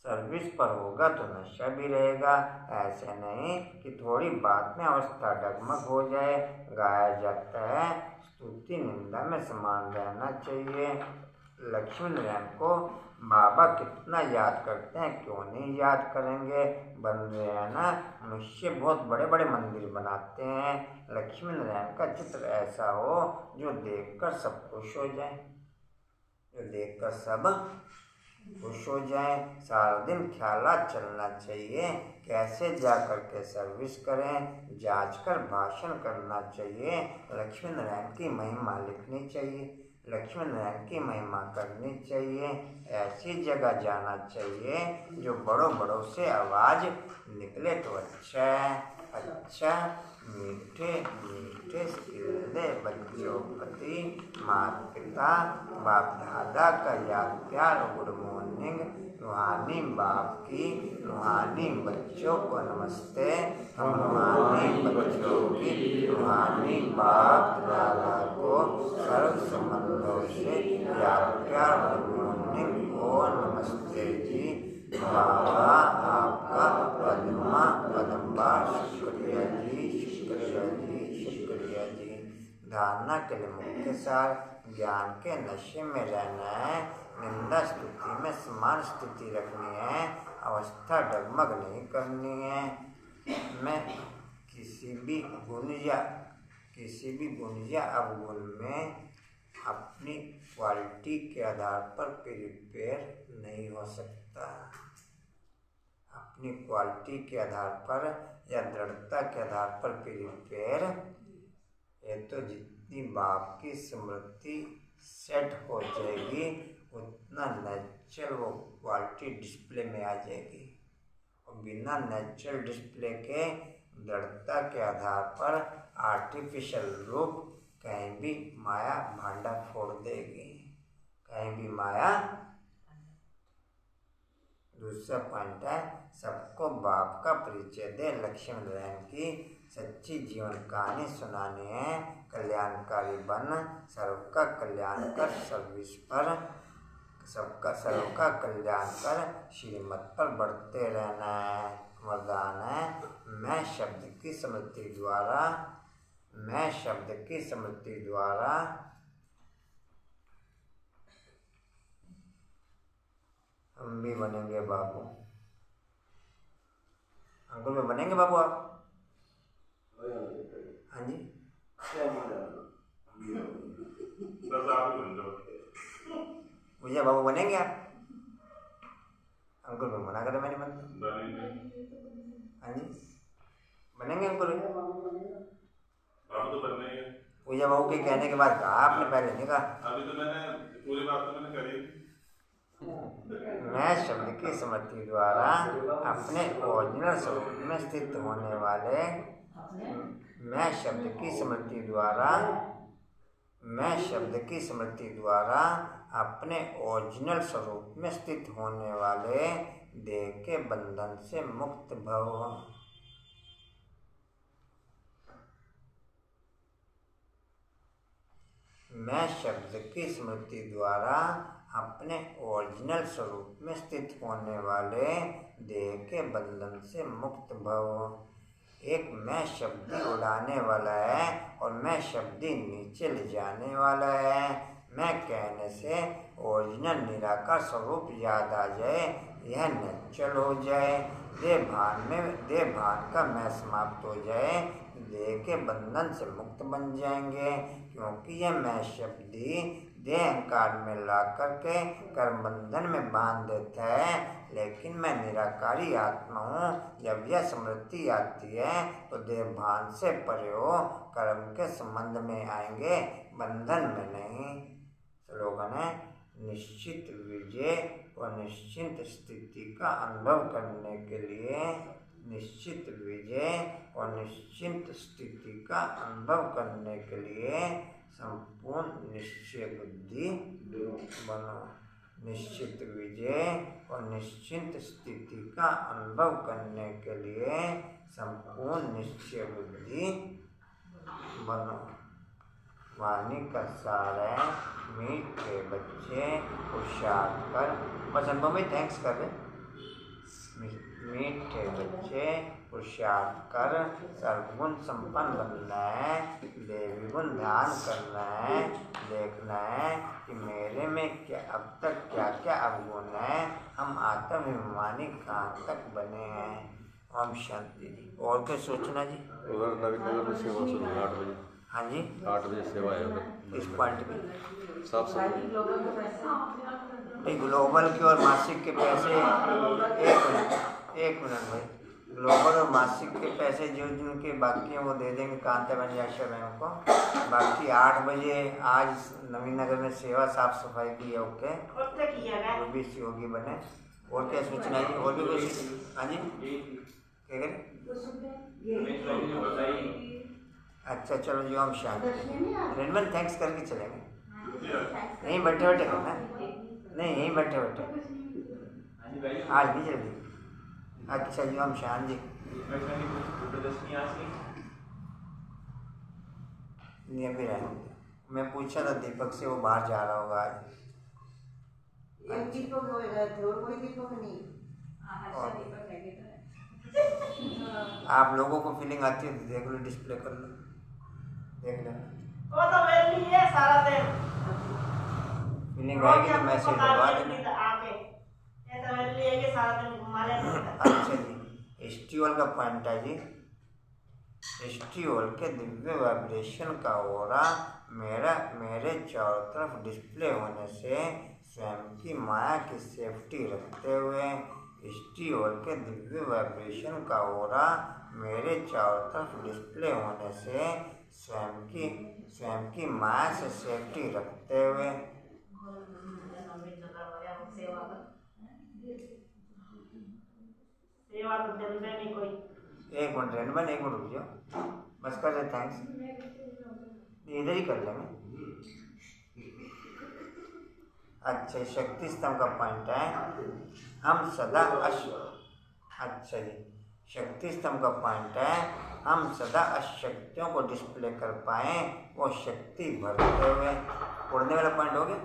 सर्विस पर होगा तो नशा भी रहेगा। ऐसे नहीं कि थोड़ी बात में अवस्था डगमग हो जाए। गाया जाता है स्तुति निंदा में समान रहना चाहिए। लक्ष्मी नारायण को बाबा कितना याद करते हैं, क्यों नहीं याद करेंगे? बन रहे हैं ना, मनुष्य बहुत बड़े बड़े मंदिर बनाते हैं। लक्ष्मी नारायण का चित्र ऐसा हो जो देखकर सब खुश हो जाए, खुश हो जाए। सारा दिन ख्यालात चलना चाहिए, कैसे जा कर के सर्विस करें, जांच कर भाषण करना चाहिए। लक्ष्मी नारायण की महिमा लिखनी चाहिए, लक्ष्मी नारायण की महिमा करनी चाहिए। ऐसी जगह जाना चाहिए जो बड़ों से आवाज़ निकले तो अच्छा है। अच्छा मीठे सिले बच्चों प्रति माता पिता बाप दादा का याद प्यार। Good morning. रूहानी बाप की रूहानी बच्चों को नमस्ते। हम रूहानी बच्चों की रूहानी बाप दादा को सर्व संबंधों से याद प्यार। गुड मॉर्निंग और नमस्ते जी। बाबा आपका पद्मा शुक्रिया जी। धारणा के लिए मुख्य सार ज्ञान के नशे में रहना है। निंदा स्तुति में समान स्थिति रखनी है, अवस्था डगमग नहीं करनी है। मैं किसी भी गुण या अवगुण में अपनी क्वालिटी के आधार पर प्रिपेयर नहीं हो सकता। अपनी क्वालिटी के आधार पर या दृढ़ता के आधार पर प्रिपेयर ये तो जितनी बाप की स्मृति सेट हो जाएगी उतना नेचुरल वो क्वालिटी डिस्प्ले में आ जाएगी। और बिना नेचुरल डिस्प्ले के दृढ़ता के आधार पर आर्टिफिशियल रूप कहीं भी माया भांडा फोड़ देगी, कहीं भी माया। दूसरा पॉइंट है, सबको बाप का परिचय दे। लक्ष्मी नारायण की सच्ची जीवन कहानी सुनानी है। कल्याणकारी बन, सर्व का कल्याण कर, सर्विस पर सबका सर्व का कल्याण कर, श्रीमत पर बढ़ते रहना है। वरदान है, मैं शब्द की स्मृति द्वारा, मैं शब्द की स्मृति द्वारा हम भी बनेंगे बाबू। अंकुल में बनेंगे बाबू आप? हाँ जी, मुझे बाबू बनेंगे आप? अंकुल में मना करे, मैंने बनता। हाँ जी, बनेंगे अंकुल? पूजा बाबू के कहने के बाद कहा आपने, पहले नहीं कहा। अभी तो मैंने पूरी बात तो मैंने करी। मैं शब्द की स्मृति द्वारा अपने ओरिजिनल स्वरूप में स्थित होने वाले, मैं शब्द की स्मृति द्वारा, मैं शब्द की स्मृति द्वारा अपने ओरिजिनल स्वरूप में स्थित होने वाले देह के बंधन से मुक्त भव। मैं शब्द की स्मृति द्वारा अपने ओरिजिनल स्वरूप में स्थित होने वाले देह के बंधन से मुक्त भव। एक मैं शब्दी उड़ाने वाला है और मैं शब्दी नीचे ले जाने वाला है। मैं कहने से ओरिजिनल निराकार स्वरूप याद आ जाए, यह नेचुरल हो जाए, देह भान का मैं समाप्त हो जाए, देह के बंधन से मुक्त बन जाएंगे। क्योंकि यह मैं शब्दी देह अहंकार में ला करके कर्म बंधन में बांध देता है, लेकिन मैं निराकारी आत्मा हूँ। जब यह स्मृति आती है तो देह भान से परे हो, कर्म के संबंध में आएंगे, बंधन में नहीं। स्लोगन है, निश्चित विजय और निश्चित स्थिति का अनुभव करने के लिए, निश्चित विजय और निश्चित स्थिति का अनुभव करने के लिए संपूर्ण निश्चय बुद्धि बनो। निश्चित विजय और निश्चित स्थिति का अनुभव करने के लिए संपूर्ण निश्चय बुद्धि बनो। वाणी का सार है, मीठे बच्चे पुरुषार्थ कर, बस अनुभव में थैंक्स कर रहे। मीठे बच्चे पुरुषार्थ कर सर्वगुण संपन्न बनना है, देवी गुण ध्यान करना है, देखना है कि मेरे में क्या अब तक क्या क्या अवगुण है, हम आत्माभिमानी कहाँ तक बने हैं। ओम शांति जी। और क्या सोचना जी? उधर नवीन नगर में सेवा शुरू है 8 बजे। हाँ जी, 8 बजे सेवा है उधर। इस पॉइंट में साफ सफाई। ग्लोबल के और मासिक के पैसे, एक मिनट भाई, ग्लोबल और मासिक के पैसे जो जिनके बाकी हैं वो दे देंगे कांता बंजाशा बैंक को। बाकी 8 बजे आज नवीन नगर में सेवा साफ सफाई की है। ओके, वो भी योगी बने। और क्या सोचना है? और भी कुछ? हाँ जी, क्या करें? अच्छा चलो जी, हम शांति। रेनमन थैंक्स करके चलेंगे। नहीं बैठे बैठे करना, नहीं यहीं बैठे बैठे, आज नहीं जल्दी। अच्छा जी, हम शान जी। नहीं भी रहेंगे। मैं पूछा था दीपक से, वो बाहर जा रहा होगा आज। दीपक होएगा और कोई दीपक नहीं। आप लोगों को फीलिंग आती है तो देख लो, डिस्प्ले कर लो, देख लेना। वो तो मेरे लिए सारा दिन फीलिंग आएगी तो मैसेज करवा देना। ये तो मेरे लिए कि सारा दिन घुमा लेना। अच्छा जी, स्टीवल का पॉइंट है जी। स्टीवल के दिव्य वाइब्रेशन का ओरा मेरे चारों तरफ डिस्प्ले होने से स्वयं की माया की सेफ्टी रखते हुए, स्टीवल के दिव्य वाइब्रेशन का ओरा मेरे चारों तरफ डिस्प्ले होने से स्वयं की माँ से सेफ्टी रखते हुए सेवा तो चलते नहीं कोई। एक मिनट रेनबन, एक मिनट रुक जाओ, बस कर दे, थैंक्स, इधर ही कर लेंगे। अच्छा, शक्ति स्तंभ का पॉइंट है हम सदा अच्छा जी, शक्ति स्तंभ का पॉइंट है हम सदा अशक्तियों को डिस्प्ले कर पाए, वो शक्ति भरते हुए। उड़ने वाला पॉइंट हो गया।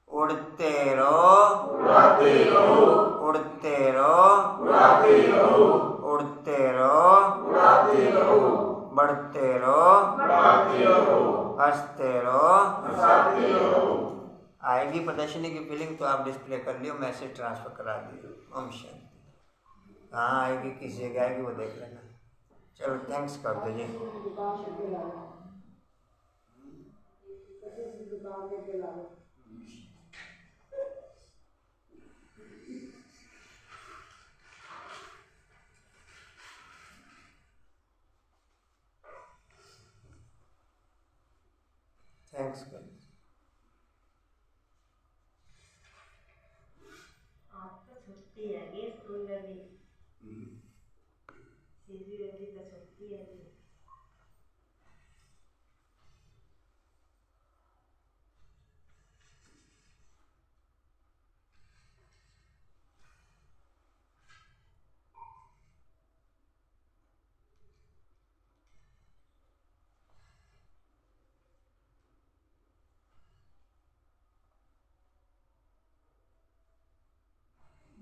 उड़ते रहो, उड़ते रहो, उड़ते रहो, उड़ते रहो, उड़ते रहो, उड़ते रहो, बढ़ते रहो, बढ़ते रहो, हंसते रहो, हंसते रहो। आएगी प्रदर्शनी की फीलिंग तो आप डिस्प्ले कर लियो, मैसेज ट्रांसफर करा दियो। ओम शांति। कहाँ आएगी, किस जगह आएगी वो देख लेना। चलो थैंक्स कर दीजिए। थैंक्स कर आज तो छुट्टी है ये स्कूल में भी, सीधी तो छुट्टी है।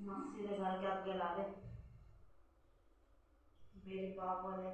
मासी ने घर के आगे ला दे मेरे पापा ने।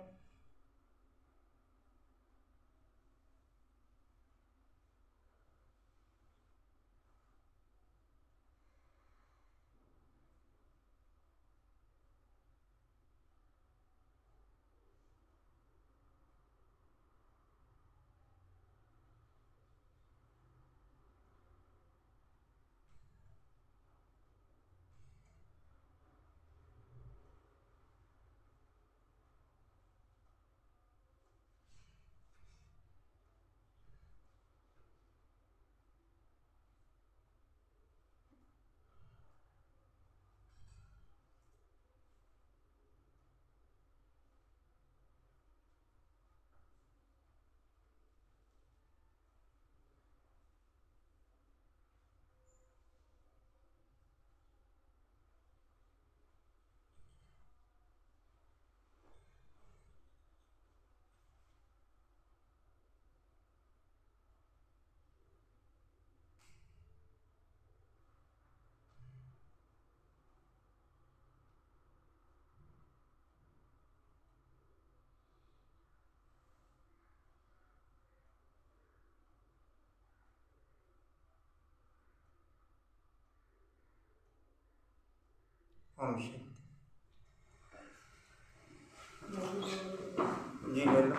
ओम शांति। जी ले लो।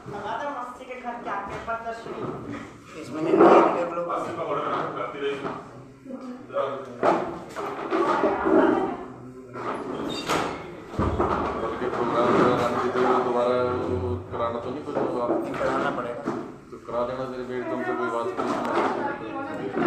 लगा दो मासी के घर के आगे प्रदर्शनी। इसमें नहीं कर लो। प्रोग्राम दोबारा कराना तो नहीं कुछ, कराना पड़ेगा तो करा देना। तेरे बेड तुमसे कोई बात नहीं।